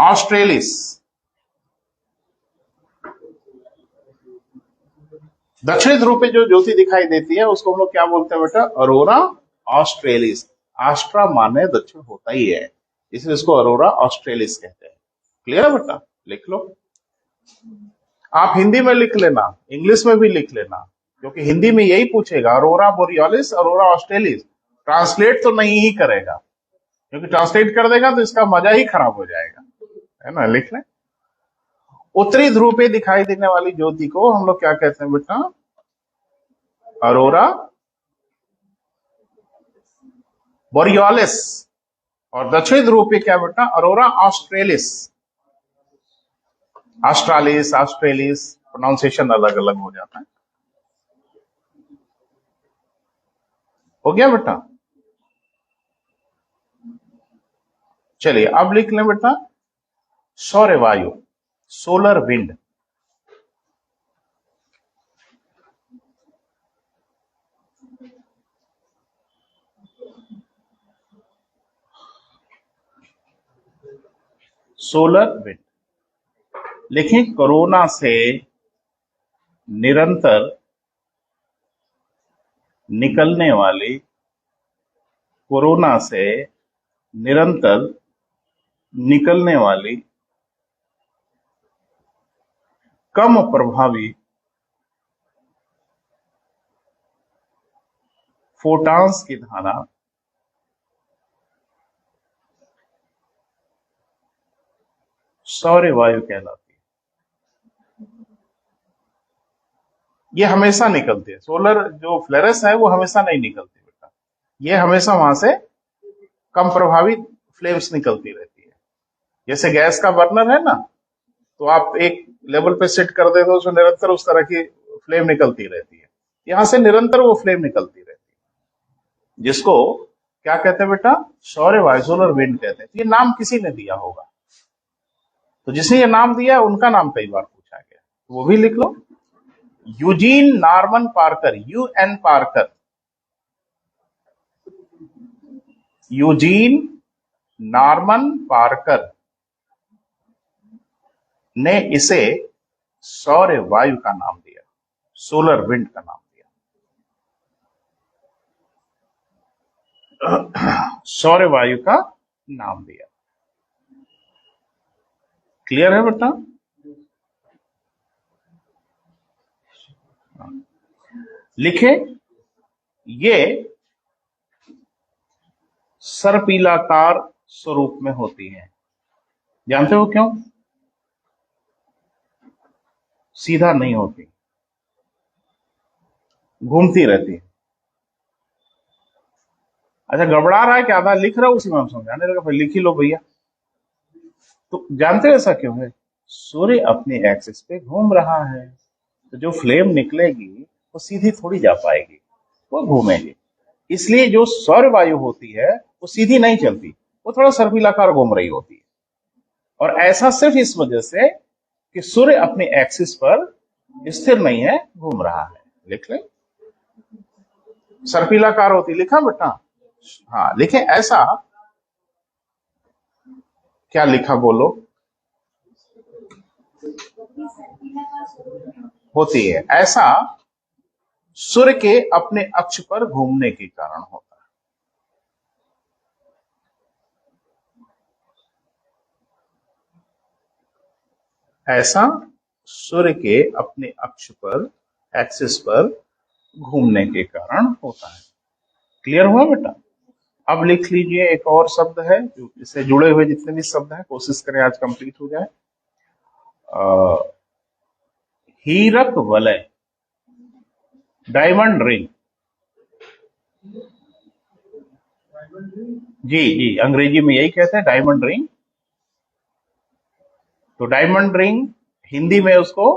ऑस्ट्रेलिस, दक्षिणी ध्रुव पे जो ज्योति दिखाई देती है उसको हम लोग क्या बोलते हैं बेटा? अरोरा ऑस्ट्रेलिस। आस्ट्रा माने दक्षिण होता ही है, इसलिए इसको अरोरा ऑस्ट्रेलिस कहते हैं। क्लियर है बेटा? लिख लो। आप हिंदी में लिख लेना, इंग्लिश में भी लिख लेना, क्योंकि हिंदी में यही पूछेगा, अरोरा बोरियोलिस, अरोरा ऑस्ट्रेलिस। ट्रांसलेट तो नहीं ही करेगा, क्योंकि ट्रांसलेट कर देगा तो इसका मजा ही खराब हो जाएगा, है ना? लिख लें। उत्तरी ध्रुव पे दिखाई देने वाली ज्योति को हम लोग क्या कहते हैं बेटा? अरोरा बोरियोलिस। और दक्षिणी ध्रुव पे क्या बेटा? अरोरा ऑस्ट्रेलिस। ऑस्ट्रालिस, ऑस्ट्रेलिस, प्रोनाउंसिएशन अलग अलग हो जाता है। हो गया बेटा? चलिए अब लिख लें बेटा, सौर वायु, सोलर विंड। Solar wind. लिखें कोरोना से निरंतर निकलने वाली, कोरोना से निरंतर निकलने वाली कम प्रभावी फोटॉन्स की धारा सौर वायु कहलाती है। ये हमेशा निकलती है। सोलर जो फ्लेरस है वो हमेशा नहीं निकलती बेटा, ये हमेशा वहां से कम प्रभावी फ्लेम्स निकलती रहती है। जैसे गैस का बर्नर है ना, तो आप एक लेवल पे सेट कर दे तो उसमें निरंतर उस तरह की फ्लेम निकलती रहती है। यहां से निरंतर वो फ्लेम निकलती रहती है, जिसको क्या कहते हैं बेटा? सौर वायु, सोलर विंड कहते हैं। ये नाम किसी ने दिया होगा, तो जिसने ये नाम दिया उनका नाम कई बार पूछा गया, तो वो भी लिख लो। Eugene Norman Parker, UN Parker, Eugene Norman Parker ने इसे सौर वायु का नाम दिया, सोलर विंड का नाम दिया, सौर वायु का नाम दिया। क्लियर है बेटा? लिखे ये सर्पिलाकार स्वरूप में होती है। जानते हो क्यों? सीधा नहीं होती, घूमती रहती है। अच्छा, गड़बड़ा रहा है कि आधा लिख रहा हूं उसी में हम समझाने लगा, फिर लिख ही लो भैया। तो जानते हो ऐसा क्यों है? सूर्य अपने एक्सिस पे घूम रहा है, तो जो फ्लेम निकलेगी वो सीधी थोड़ी जा पाएगी, वो घूमेगी। इसलिए जो सौर वायु होती है वो सीधी नहीं चलती, वो थोड़ा सर्पिलाकार घूम रही होती है। और ऐसा सिर्फ इस वजह से कि सूर्य अपने एक्सिस पर स्थिर नहीं है, घूम रहा है। लिख ले, सर्पिलाकार होती। लिखा बेटा? हाँ लिखे। ऐसा क्या लिखा बोलो? होती है। ऐसा सूर्य के अपने अक्ष पर घूमने के कारण होता है। ऐसा सूर्य के अपने अक्ष पर, एक्सिस पर घूमने के कारण होता है। क्लियर हुआ बेटा? अब लिख लीजिए एक और शब्द है, जो इससे जुड़े हुए जितने भी शब्द हैं कोशिश करें आज कंप्लीट हो जाए। हीरक वलय, डायमंड रिंग। जी जी, अंग्रेजी में यही कहते हैं, डायमंड रिंग। तो डायमंड रिंग हिंदी में उसको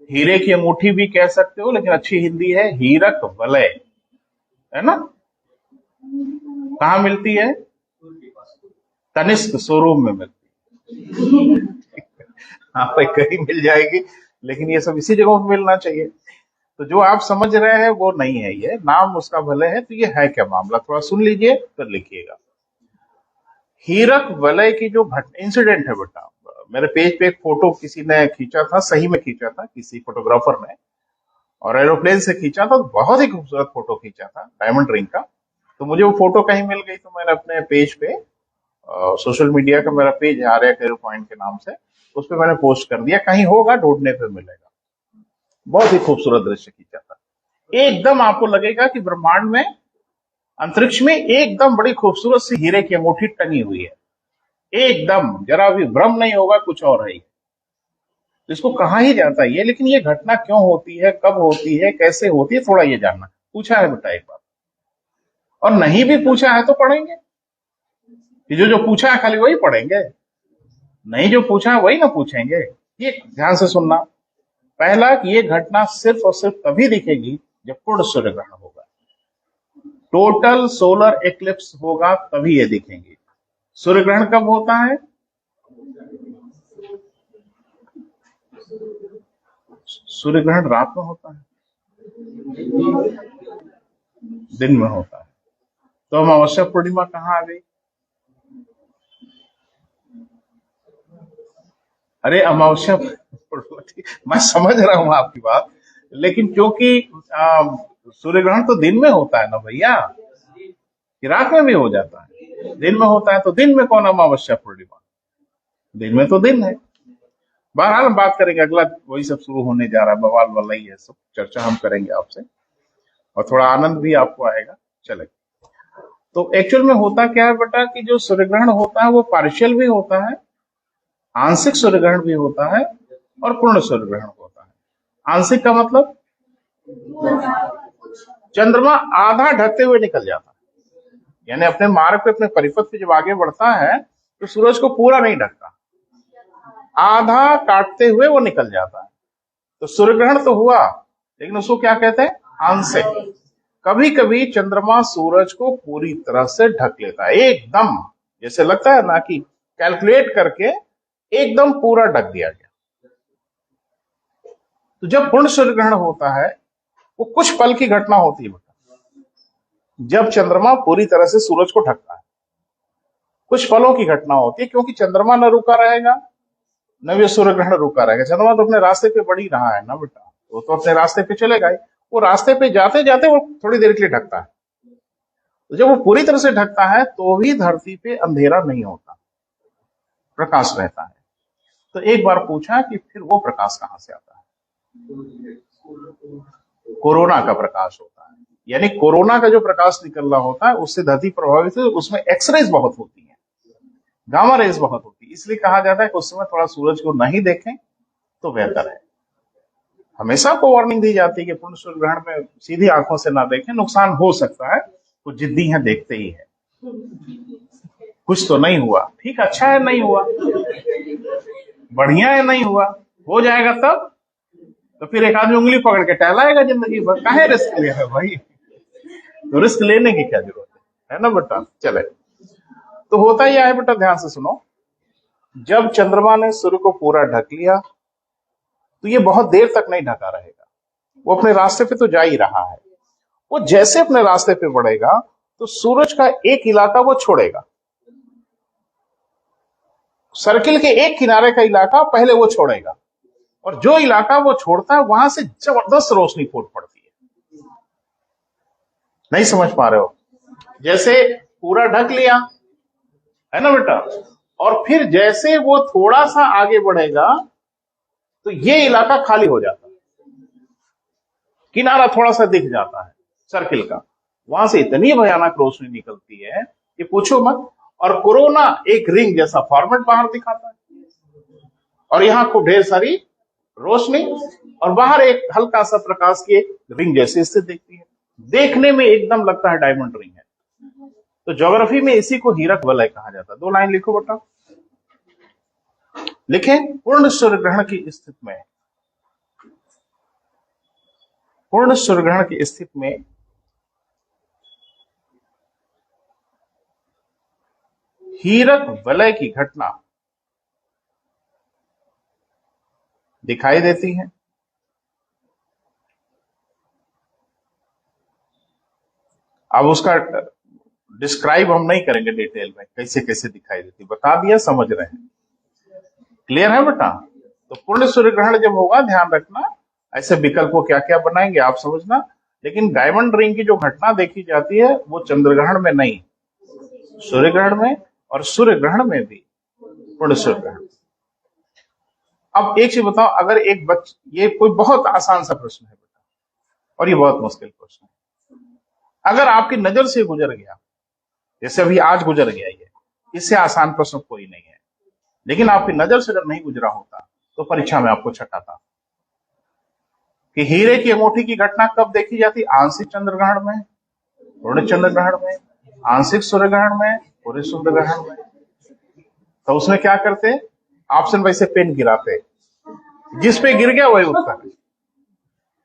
हीरे की अंगूठी भी कह सकते हो, लेकिन अच्छी हिंदी है हीरक वलय, है ना? कहाँ मिलती है? तनिष्क शोरूम में मिलती है। हाँ भाई, कहीं मिल जाएगी, लेकिन ये सब इसी जगह पे मिलना चाहिए। तो जो आप समझ रहे हैं वो नहीं है, ये नाम उसका भले है। तो ये है क्या मामला, थोड़ा सुन लीजिए फिर लिखिएगा। हीरक वलय की जो इंसिडेंट है बेटा, मेरे पेज पे एक फोटो किसी ने खींचा था, सही में खींचा था किसी फोटोग्राफर ने, और एरोप्लेन से खींचा था। तो बहुत ही खूबसूरत फोटो खींचा था डायमंड रिंग का। तो मुझे वो फोटो कहीं मिल गई, तो मैंने अपने पेज पे, सोशल मीडिया का मेरा पेज है आर्या कैरो पॉइंट के नाम से, उस पर मैंने पोस्ट कर दिया। कहीं होगा, ढूंढने पे मिलेगा। बहुत ही खूबसूरत दृश्य खींचा था। एकदम आपको लगेगा कि ब्रह्मांड में, अंतरिक्ष में एकदम बड़ी खूबसूरत सी हीरे की अंगूठी टंगी हुई है। एकदम जरा भी भ्रम नहीं होगा कुछ और है। तो इसको कहा ही जाता है ये। लेकिन ये घटना क्यों होती है, कब होती है, कैसे होती है, थोड़ा ये जानना। पूछा है बेटा एक बार, और नहीं भी पूछा है तो पढ़ेंगे। जो जो पूछा है खाली वही पढ़ेंगे, नहीं जो पूछा है वही ना पूछेंगे। ये ध्यान से सुनना। पहला कि ये घटना सिर्फ और सिर्फ तभी दिखेगी जब पूर्ण सूर्य ग्रहण होगा, टोटल सोलर एक्लिप्स होगा, तभी ये दिखेंगे। सूर्य ग्रहण कब होता है? सूर्य ग्रहण रात में होता है, दिन में होता है। तो अमावस्या पूर्णिमा कहाँ आ गई? अरे अमावस्या पूर्णिमा, मैं समझ रहा हूं आपकी बात, लेकिन क्योंकि सूर्य ग्रहण तो दिन में होता है ना भैया, कि रात में भी हो जाता है। दिन में होता है तो दिन में कौन अमावस्या पूर्णिमा, दिन में तो दिन है। बहरहाल हम बात करेंगे, अगला वही सब शुरू होने जा रहा है, बवाल वाला ही है सब, चर्चा हम करेंगे आपसे और थोड़ा आनंद भी आपको आएगा। चले, तो एक्चुअल में होता क्या है बेटा कि जो सूर्य ग्रहण होता है वो पार्शियल भी होता है, आंशिक सूर्य ग्रहण भी होता है और पूर्ण सूर्य ग्रहण होता है। आंशिक का मतलब चंद्रमा आधा ढकते हुए निकल जाता है, यानी अपने मार्ग पे, अपने परिपथ पे जब आगे बढ़ता है तो सूरज को पूरा नहीं ढकता, आधा काटते हुए वो निकल जाता है। तो सूर्य ग्रहण तो हुआ, लेकिन उसको क्या कहते हैं, आंशिक। कभी कभी चंद्रमा सूरज को पूरी तरह से ढक लेता है, एकदम जैसे लगता है ना कि कैलकुलेट करके एकदम पूरा ढक दिया गया। तो जब पूर्ण सूर्य ग्रहण होता है वो कुछ पल की घटना होती है बेटा, जब चंद्रमा पूरी तरह से सूरज को ढकता है, कुछ पलों की घटना होती है, क्योंकि चंद्रमा न रुका रहेगा न भी सूर्य ग्रहण रुका रहेगा। चंद्रमा तो अपने रास्ते पे बढ़ ही रहा है ना बेटा, वो तो अपने रास्ते पे चलेगा ही, वो रास्ते पे जाते जाते वो थोड़ी देर के लिए ढकता है। तो जब वो पूरी तरह से ढकता है तो भी धरती पे अंधेरा नहीं होता, प्रकाश रहता है। तो एक बार पूछा कि फिर वो प्रकाश कहां से आता है, कोरोना का प्रकाश होता है, यानी कोरोना का जो प्रकाश निकल रहा होता है उससे धरती प्रभावित है, उसमें एक्सरेज बहुत होती है, गामा रेज बहुत होती है, इसलिए कहा जाता है कि उस समय थोड़ा सूरज को नहीं देखें तो बेहतर है। हमेशा को वार्निंग दी जाती है कि पूर्ण सूर्य ग्रहण में सीधी आंखों से ना देखें, नुकसान हो सकता है, कुछ जिद्दी हैं देखते ही है, कुछ तो नहीं हुआ, ठीक अच्छा है नहीं हुआ, बढ़िया है नहीं हुआ, हो जाएगा तब तो फिर एक आदमी उंगली पकड़ के टहलाएगा जिंदगी भर, काहे रिस्क लिया है भाई, तो रिस्क लेने की क्या जरूरत है ना बेटा। चले, तो होता ही है बेटा, ध्यान से सुनो, जब चंद्रमा ने सूर्य को पूरा ढक लिया तो ये बहुत देर तक नहीं ढका रहेगा, वो अपने रास्ते पे तो जा ही रहा है। वो जैसे अपने रास्ते पे बढ़ेगा तो सूरज का एक इलाका वो छोड़ेगा, सर्किल के एक किनारे का इलाका पहले वो छोड़ेगा, और जो इलाका वो छोड़ता है वहां से जबरदस्त रोशनी फूट पड़ती है। नहीं समझ पा रहे हो, जैसे पूरा ढक लिया है ना बेटा, और फिर जैसे वो थोड़ा सा आगे बढ़ेगा तो ये इलाका खाली हो जाता है, किनारा थोड़ा सा दिख जाता है सर्किल का, वहां से इतनी भयानक रोशनी निकलती है कि पूछो मत। और कोरोना एक रिंग जैसा फॉर्मेट बाहर दिखाता है, और यहां खूब ढेर सारी रोशनी, और बाहर एक हल्का सा प्रकाश की एक रिंग जैसी स्थिति दिखती है, देखने में एकदम लगता है डायमंड रिंग है। तो ज्योग्राफी में इसी को हीरक वलय कहा जाता है। 2 लाइन लिखो बेटा, लिखे, पूर्ण सूर्य ग्रहण की स्थिति में, पूर्ण सूर्य ग्रहण की स्थिति में हीरक वलय की घटना दिखाई देती है। अब उसका डिस्क्राइब हम नहीं करेंगे डिटेल में, कैसे कैसे दिखाई देती, बता दिया, समझ रहे हैं, क्लियर है बेटा। तो पूर्ण सूर्य ग्रहण जब होगा, ध्यान रखना, ऐसे विकल्प को क्या क्या बनाएंगे आप समझना, लेकिन डायमंड रिंग की जो घटना देखी जाती है वो चंद्र ग्रहण में नहीं, सूर्य ग्रहण में, और सूर्य ग्रहण में भी पूर्ण सूर्य ग्रहण। अब एक चीज बताओ, अगर एक ये कोई बहुत आसान सा प्रश्न है बेटा, और ये बहुत मुश्किल प्रश्न है, अगर आपकी नजर से गुजर गया, जैसे अभी आज गुजर गया, ये इससे आसान प्रश्न कोई नहीं है, लेकिन आपकी नजर से अगर नहीं गुजरा होता तो परीक्षा में आपको छटाता कि हीरे की अंगूठी की घटना कब देखी जाती, आंशिक चंद्र ग्रहण में, पूर्ण चंद्र ग्रहण में, आंशिक सूर्य ग्रहण में, पूरे सूर्य ग्रहण में। तो उसमें क्या करते, ऑप्शन वैसे पेन गिराते, जिस पे गिर गया वही उत्तर है।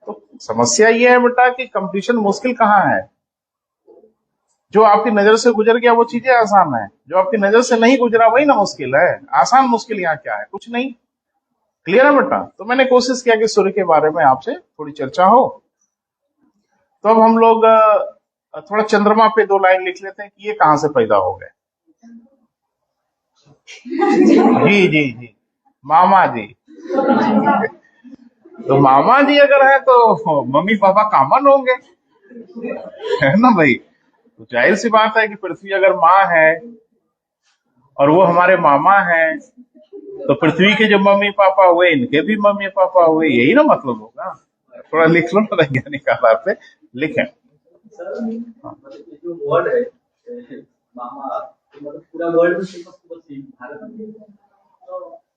तो समस्या ये है बेटा कि कंपटीशन मुश्किल कहाँ है, जो आपकी नजर से गुजर गया वो चीजें आसान है, जो आपकी नजर से नहीं गुजरा वही ना मुश्किल है। आसान मुश्किल यहाँ क्या है, कुछ नहीं, क्लियर है बेटा। तो मैंने कोशिश किया कि सूर्य के बारे में आपसे थोड़ी चर्चा हो। तो अब हम लोग थोड़ा चंद्रमा पे 2 लाइन लिख लेते हैं कि ये कहां से पैदा हो गए। जी जी जी, मामा जी। तो मामा जी अगर है तो मम्मी पापा कॉमन होंगे, है ना भाई। तो जाहिर सी बात है कि पृथ्वी अगर माँ है और वो हमारे मामा हैं, तो पृथ्वी के जो मम्मी पापा हुए इनके भी मम्मी पापा हुए, यही ना मतलब होगा। थोड़ा लिख लो ना वैज्ञानिक आधार पे लिखें। हाँ। जो वर्ड है मामा, मतलब पूरा वर्ल्ड में फेमस तो बस यही भारत में।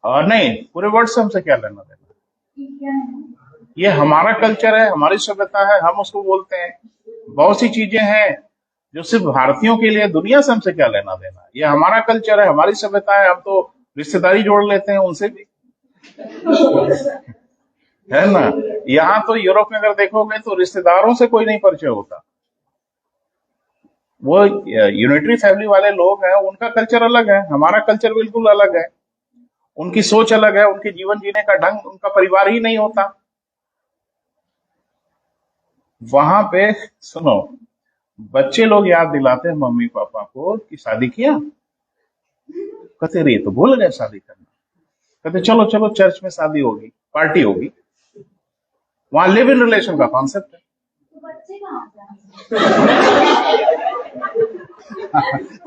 और नहीं, पूरे वर्ल्ड से हमसे क्या लेना देना। ये हमारा कल्चर है, हमारी सभ्यता है, हम उसको बोलते हैं। बहुत सी चीजें हैं जो सिर्फ भारतीयों के लिए, दुनिया से हमसे क्या लेना देना। ये हमारा कल्चर है, हमारी सभ्यता है। हम तो रिश्तेदारी जोड़ लेते हैं उनसे भी, है ना। यहाँ तो यूरोप में अगर देखोगे तो रिश्तेदारों से कोई नहीं परिचय होता। वो यूनिटरी फैमिली वाले लोग हैं, उनका कल्चर अलग है, हमारा कल्चर बिल्कुल अलग है। उनकी सोच अलग है, उनके जीवन जीने का ढंग, उनका परिवार ही नहीं होता। वहां पे सुनो, बच्चे लोग याद दिलाते हैं मम्मी पापा को कि शादी किया, कहते रे तो भूल गए शादी करना। कहते चलो चलो चर्च में शादी होगी, पार्टी होगी। वहां लिव इन रिलेशन का कॉन्सेप्ट है।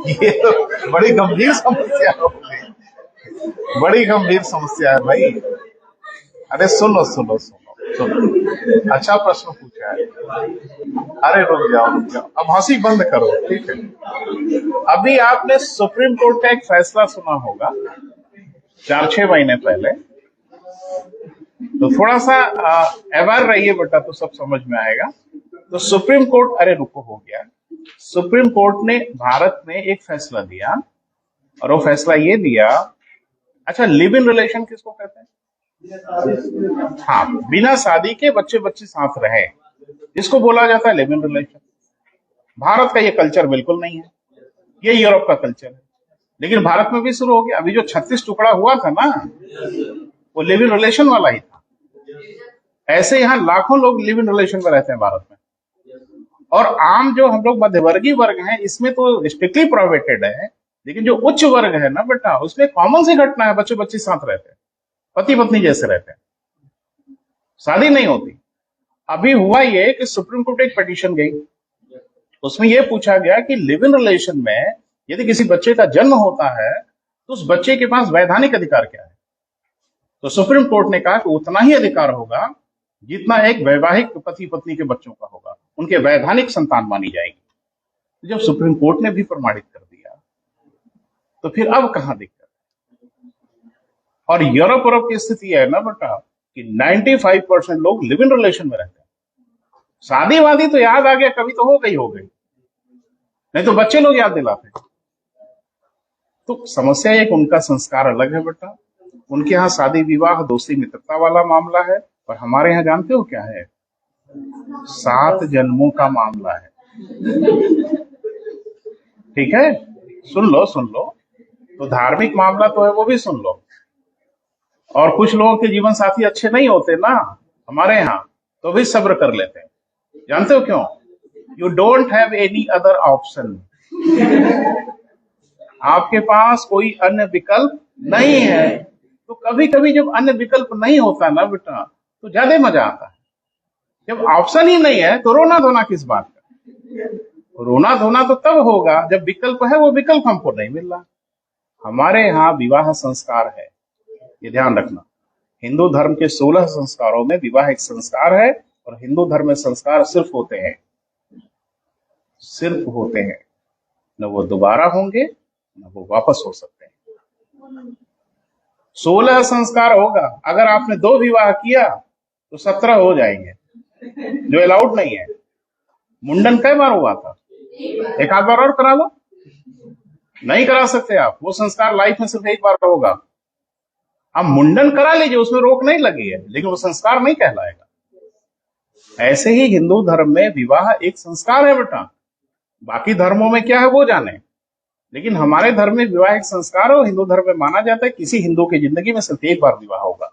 ये तो बड़ी गंभीर समस्या हो गई, बड़ी गंभीर समस्या है भाई। अरे सुनो सुनो सुनो सुनो, अच्छा प्रश्न पूछा है। अरे रुक जाओ, अब हंसी बंद करो, ठीक है। अभी आपने सुप्रीम कोर्ट का एक फैसला सुना होगा 4-6 महीने पहले, तो थोड़ा सा अवेयर रहिए बेटा, तो सब समझ में आएगा। तो सुप्रीम कोर्ट, अरे रुको हो गया, सुप्रीम कोर्ट ने भारत में एक फैसला दिया, और वो फैसला ये दिया, अच्छा लिव इन रिलेशन किसको कहते हैं? हाँ, बिना शादी के बच्चे बच्चे साथ रहे, इसको बोला जाता है लिव इन रिलेशन। भारत का ये कल्चर बिल्कुल नहीं है, ये यूरोप का कल्चर है। लेकिन भारत में भी शुरू हो गया। अभी जो 36 टुकड़ा हुआ था ना, वो लिव इन रिलेशन वाला ही था। ऐसे यहाँ लाखों लोग लिव इन रिलेशन में रहते हैं भारत में। और आम जो हम लोग मध्यवर्गीय वर्ग हैं, इसमें तो स्ट्रिक्टली प्रोहिबिटेड है। लेकिन जो उच्च वर्ग है ना बेटा, उसमें कॉमन सी घटना है, बच्चे बच्चे साथ रहते हैं, पति पत्नी जैसे रहते हैं, शादी नहीं होती। अभी हुआ ये कि सुप्रीम कोर्ट एक पिटीशन गई, उसमें यह पूछा गया कि लिव इन रिलेशन में यदि किसी बच्चे का जन्म होता है तो उस बच्चे के पास वैधानिक अधिकार क्या है। तो सुप्रीम कोर्ट ने कहा कि उतना ही अधिकार होगा जितना एक वैवाहिक पति पत्नी के बच्चों का होगा, उनके वैधानिक संतान मानी जाएगी। जब सुप्रीम कोर्ट ने भी प्रमाणित कर दिया, तो फिर अब कहां दिक्कत। और यूरोप की स्थिति है ना बेटा कि 95% लोग लिव इन रिलेशन में रहते हैं। शादी वादी तो याद आ गया, कभी तो हो गई, नहीं तो बच्चे लोग याद दिलाते। तो समस्या एक, उनका संस्कार अलग है बेटा। उनके यहाँ शादी विवाह दोस्ती मित्रता वाला मामला है, और हमारे यहाँ जानते हो क्या है? 7 जन्मों का मामला है। ठीक है, सुन लो सुन लो। तो धार्मिक मामला तो है, वो भी सुन लो। और कुछ लोगों के जीवन साथी अच्छे नहीं होते ना हमारे यहाँ, तो भी सब्र कर लेते हैं। जानते हो क्यों? You don't have any other option. आपके पास कोई अन्य विकल्प नहीं है। तो कभी कभी जब अन्य विकल्प नहीं होता ना बेटा, तो ज्यादा मजा आता है। जब ऑप्शन ही नहीं है तो रोना धोना किस बात का? रोना धोना तो तब होगा जब विकल्प है, वो विकल्प हमको नहीं मिल रहा। हमारे यहाँ विवाह संस्कार है, ये ध्यान रखना। हिंदू धर्म के 16 संस्कारों में विवाह एक संस्कार है, और हिंदू धर्म में संस्कार सिर्फ होते हैं, सिर्फ होते हैं, न वो दोबारा होंगे न वो वापस हो सकते हैं। 16 संस्कार होगा। अगर आपने 2 विवाह किया तो 17 हो जाएंगे, जो अलाउड नहीं है। मुंडन कई बार हुआ था? एक आध बार और करा लो। नहीं करा सकते आप, वो संस्कार लाइफ में सिर्फ एक बार होगा। आप मुंडन करा लीजिए, उसमें रोक नहीं लगी है, लेकिन वो संस्कार नहीं कहलाएगा। ऐसे ही हिंदू धर्म में विवाह एक संस्कार है बेटा। बाकी धर्मों में क्या है वो जाने, लेकिन हमारे धर्म में विवाह एक संस्कार है। और हिंदू धर्म में माना जाता है किसी हिंदू की जिंदगी में सिर्फ एक बार विवाह होगा,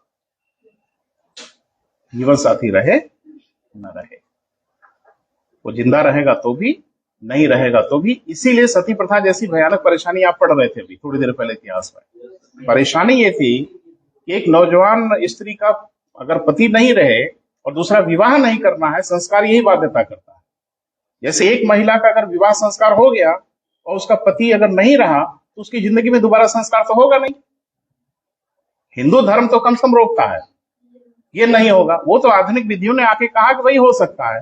जीवन साथी रहे न रहे। वो जिंदा रहेगा तो भी, नहीं रहेगा तो भी। इसीलिए सती प्रथा जैसी भयानक परेशानी आप पढ़ रहे थे अभी थोड़ी देर पहले इतिहास में। परेशानी ये थी कि एक नौजवान स्त्री का अगर पति नहीं रहे और दूसरा विवाह नहीं करना है, संस्कार यही बाध्यता करता है। जैसे एक महिला का अगर विवाह संस्कार हो गया और उसका पति अगर नहीं रहा तो उसकी जिंदगी में दोबारा संस्कार तो होगा नहीं। हिंदू धर्म तो कम से कम रोकता है, ये नहीं होगा। वो तो आधुनिक विधियों ने आके कहा कि वही हो सकता है।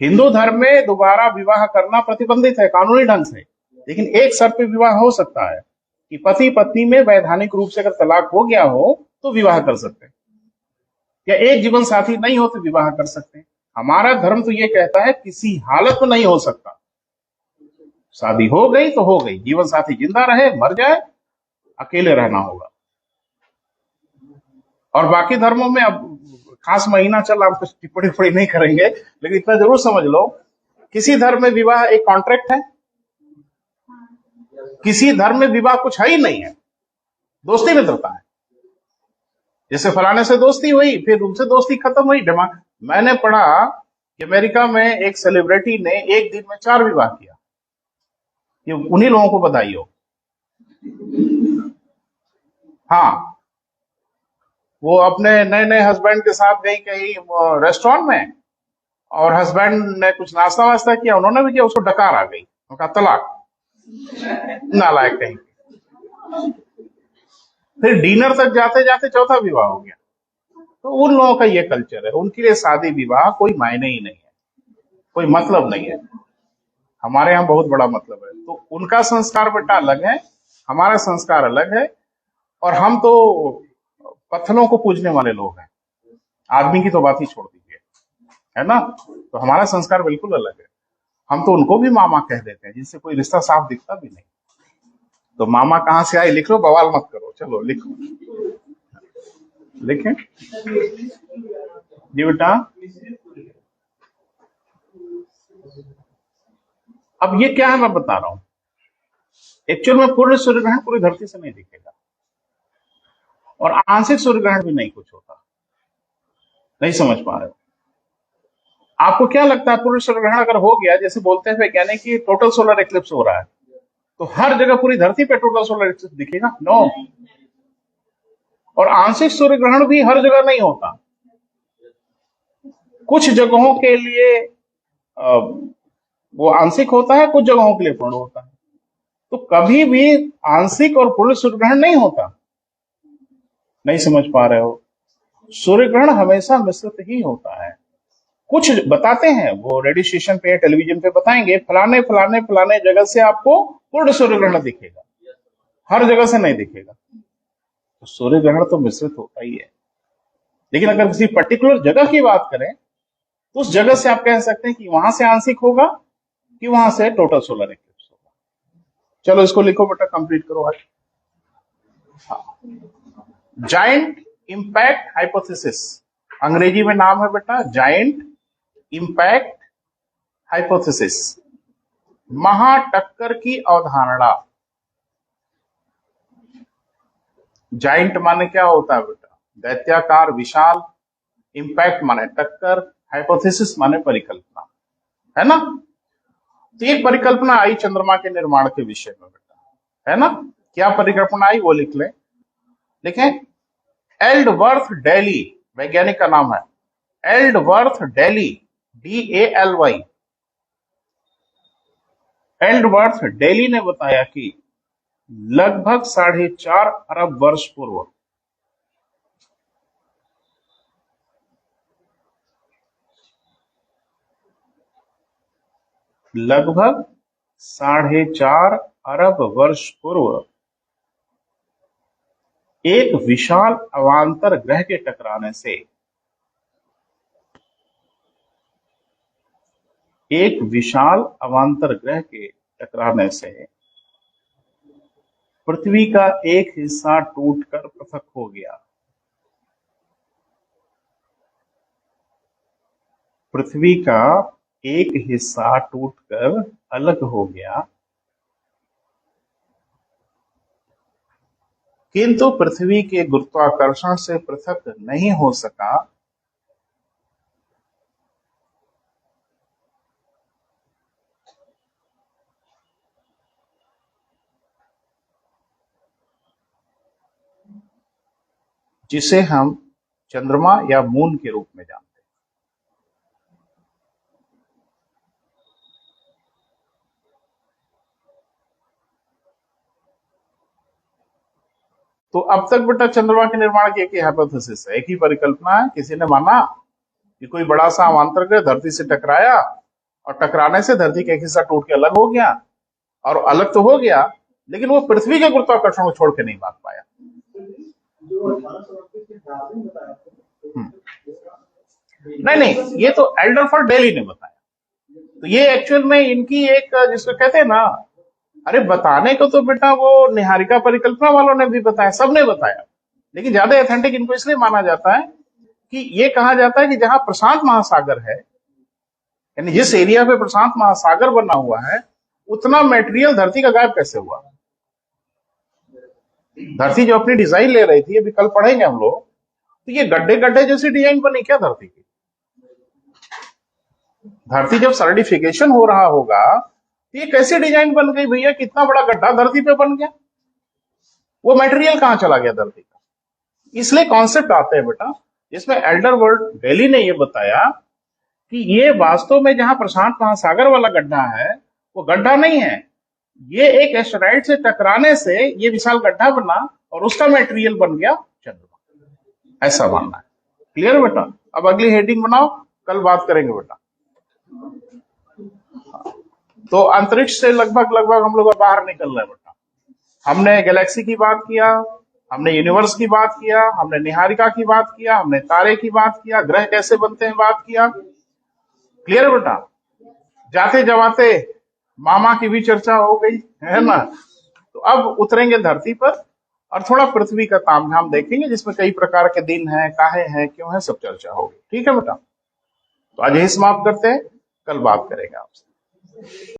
हिंदू धर्म में दोबारा विवाह करना प्रतिबंधित है कानूनी ढंग से, लेकिन एक शर्त पे विवाह हो सकता है कि पति पत्नी में वैधानिक रूप से अगर तलाक हो गया हो तो विवाह कर सकते हैं, या एक जीवन साथी नहीं हो तो विवाह कर सकते हैं। हमारा धर्म तो ये कहता है किसी हालत में नहीं हो सकता। शादी हो गई तो हो गई, जीवन साथी जिंदा रहे मर जाए अकेले रहना होगा। और बाकी धर्मों में अब खास महीना चल, आप कुछ टिप्पणी उप्पणी नहीं करेंगे, लेकिन इतना जरूर समझ लो, किसी धर्म में विवाह एक कॉन्ट्रैक्ट है, किसी धर्म में विवाह कुछ है ही नहीं है, दोस्ती मित्रता है। जैसे फलाने से दोस्ती हुई फिर उनसे दोस्ती खत्म हुई। मैंने पढ़ा कि अमेरिका में एक सेलिब्रिटी ने एक दिन में 4 विवाह किया। ये उन्हीं लोगों को बधाई हो। हाँ, वो अपने नए नए हस्बैंड के साथ गई कहीं रेस्टोरेंट में, और हस्बैंड ने कुछ नाश्ता वास्ता किया, उन्होंने भी किया, उसको डकार आ गई, उनका तलाक। नालायक कहीं। फिर डिनर तक जाते जाते चौथा विवाह हो गया। तो उन लोगों का ये कल्चर है, उनके लिए शादी विवाह कोई मायने ही नहीं है, कोई मतलब नहीं है। हमारे यहाँ बहुत बड़ा मतलब है। तो उनका संस्कार बेटा अलग है, हमारा संस्कार अलग है। और हम तो पत्थरों को पूजने वाले लोग हैं, आदमी की तो बात ही छोड़ दीजिए, है ना। तो हमारा संस्कार बिल्कुल अलग है। हम तो उनको भी मामा कह देते हैं जिनसे कोई रिश्ता साफ दिखता भी नहीं। तो मामा कहाँ से आए लिख लो, बवाल मत करो, चलो लिखो, लिखें जी बेटा। अब ये क्या है मैं बता रहा हूं। एक्चुअल में पूर्ण सूर्य ग्रहण पूरी धरती से नहीं दिखेगा, और आंशिक सूर्य ग्रहण भी नहीं कुछ होता। नहीं समझ पा रहे हो? आपको क्या लगता है पूर्ण सूर्य ग्रहण अगर हो गया, जैसे बोलते हैं वैज्ञानिक कि टोटल सोलर एक्लिप्स हो रहा है, तो हर जगह पूरी धरती पे टोटल सोलर एक्लिप्स दिखेगा? नो। और आंशिक सूर्य ग्रहण भी हर जगह नहीं होता। कुछ जगहों के लिए अ, वो आंशिक होता है, कुछ जगहों के लिए पूर्ण होता है। तो कभी भी आंशिक और पूर्ण सूर्य ग्रहण नहीं होता। नहीं समझ पा रहे हो? सूर्य ग्रहण हमेशा मिश्रित ही होता है। कुछ बताते हैं वो रेडियो स्टेशन पे टेलीविजन पे बताएंगे फलाने फलाने फलाने जगह से आपको पूर्ण सूर्य ग्रहण दिखेगा, हर जगह से नहीं दिखेगा। तो सूर्य ग्रहण तो मिश्रित होता ही है। लेकिन अगर किसी पर्टिकुलर जगह की बात करें तो उस जगह से आप कह सकते हैं कि वहां से आंशिक होगा कि वहां से टोटल सोलर एक्लिप्स होगा। चलो इसको लिखो बेटा, कंप्लीट करो आज। जायंट इंपैक्ट हाइपोथेसिस, अंग्रेजी में नाम है बेटा जायंट इंपैक्ट हाइपोथेसिस, महाटक्कर की अवधारणा। जाइंट माने क्या होता है बेटा? दैत्याकार, विशाल। इंपैक्ट माने टक्कर, हाइपोथेसिस माने परिकल्पना, है ना। तो एक परिकल्पना आई चंद्रमा के निर्माण के विषय में बेटा, है ना। क्या परिकल्पना आई वो लिख लें। लिखें, एल्डवर्थ डेली, वैज्ञानिक का नाम है Aldworth daily, DALY। Aldworth daily ने बताया कि लगभग 4.5 अरब वर्ष पूर्व लगभग 4.5 वर्ष पूर्व एक विशाल अवांतर ग्रह के टकराने से, एक विशाल अवांतर ग्रह के टकराने से पृथ्वी का एक हिस्सा टूटकर पृथक हो गया। पृथ्वी का एक हिस्सा टूटकर अलग हो गया, किंतु पृथ्वी के गुरुत्वाकर्षण से पृथक नहीं हो सका। जिसे हम चंद्रमा या मून के रूप में जानते हैं। तो अब तक बेटा चंद्रमा के निर्माण की एक ही हाइपोथेसिस है, एक ही परिकल्पना है। किसी ने माना कि कोई बड़ा सा अवांतर ग्रह धरती से टकराया और टकराने से धरती का एक हिस्सा टूट के अलग हो गया, और अलग तो हो गया लेकिन वो पृथ्वी के गुरुत्वाकर्षण को छोड़ के नहीं भाग पाया। जो 1829 के डार्विन बताया था, नहीं, ये तो एल्डरफोर्ड डेली ने बताया। तो ये एक्चुअल में इनकी एक, जिसको कहते हैं ना, अरे बताने को तो बेटा वो निहारिका परिकल्पना वालों ने भी बताया, सबने बताया, लेकिन ज्यादा ऑथेंटिक इनको इसलिए माना जाता है कि ये कहा जाता है कि जहां प्रशांत महासागर है, यानी जिस एरिया पे प्रशांत महासागर बना हुआ है, उतना मटेरियल धरती का गायब कैसे हुआ। धरती जो अपनी डिजाइन ले रही थी, अभी कल पढ़ेंगे हम लोग, तो ये गड्ढे गड्ढे जैसी डिजाइन बनी क्या धरती की? धरती जब सॉलिडिफिकेशन हो रहा होगा तो ये कैसी डिजाइन बन गई भैया? कितना बड़ा गड्ढा धरती पे बन गया, वो मटेरियल कहां चला गया धरती का? इसलिए कॉन्सेप्ट आते हैं बेटा, जिसमें एल्डरवर्ड बेली ने ये बताया कि ये वास्तव में जहां प्रशांत महासागर वाला गड्ढा है, वो गड्ढा नहीं है, ये एक एस्टेरॉइड से टकराने से ये विशाल गड्ढा बना और उसका मटेरियल बन गया चंद्रमा। ऐसा मानना है। क्लियर बेटा? अब अगली हेडिंग बनाओ, कल बात करेंगे बेटा। तो अंतरिक्ष से लगभग हम लोग बाहर निकल रहे हैं बेटा। हमने गैलेक्सी की बात किया, हमने यूनिवर्स की बात किया, हमने निहारिका की बात किया, हमने तारे की बात किया, ग्रह कैसे बनते हैं बात किया। क्लियर है बेटा? जाते जवाते मामा की भी चर्चा हो गई है ना। तो अब उतरेंगे धरती पर और थोड़ा पृथ्वी का तामझाम देखेंगे, जिसमें कई प्रकार के दिन हैं, काहे हैं, क्यों है, सब चर्चा होगी। ठीक है बेटा? तो आज यही समाप्त करते हैं, कल बात करेंगे आपसे।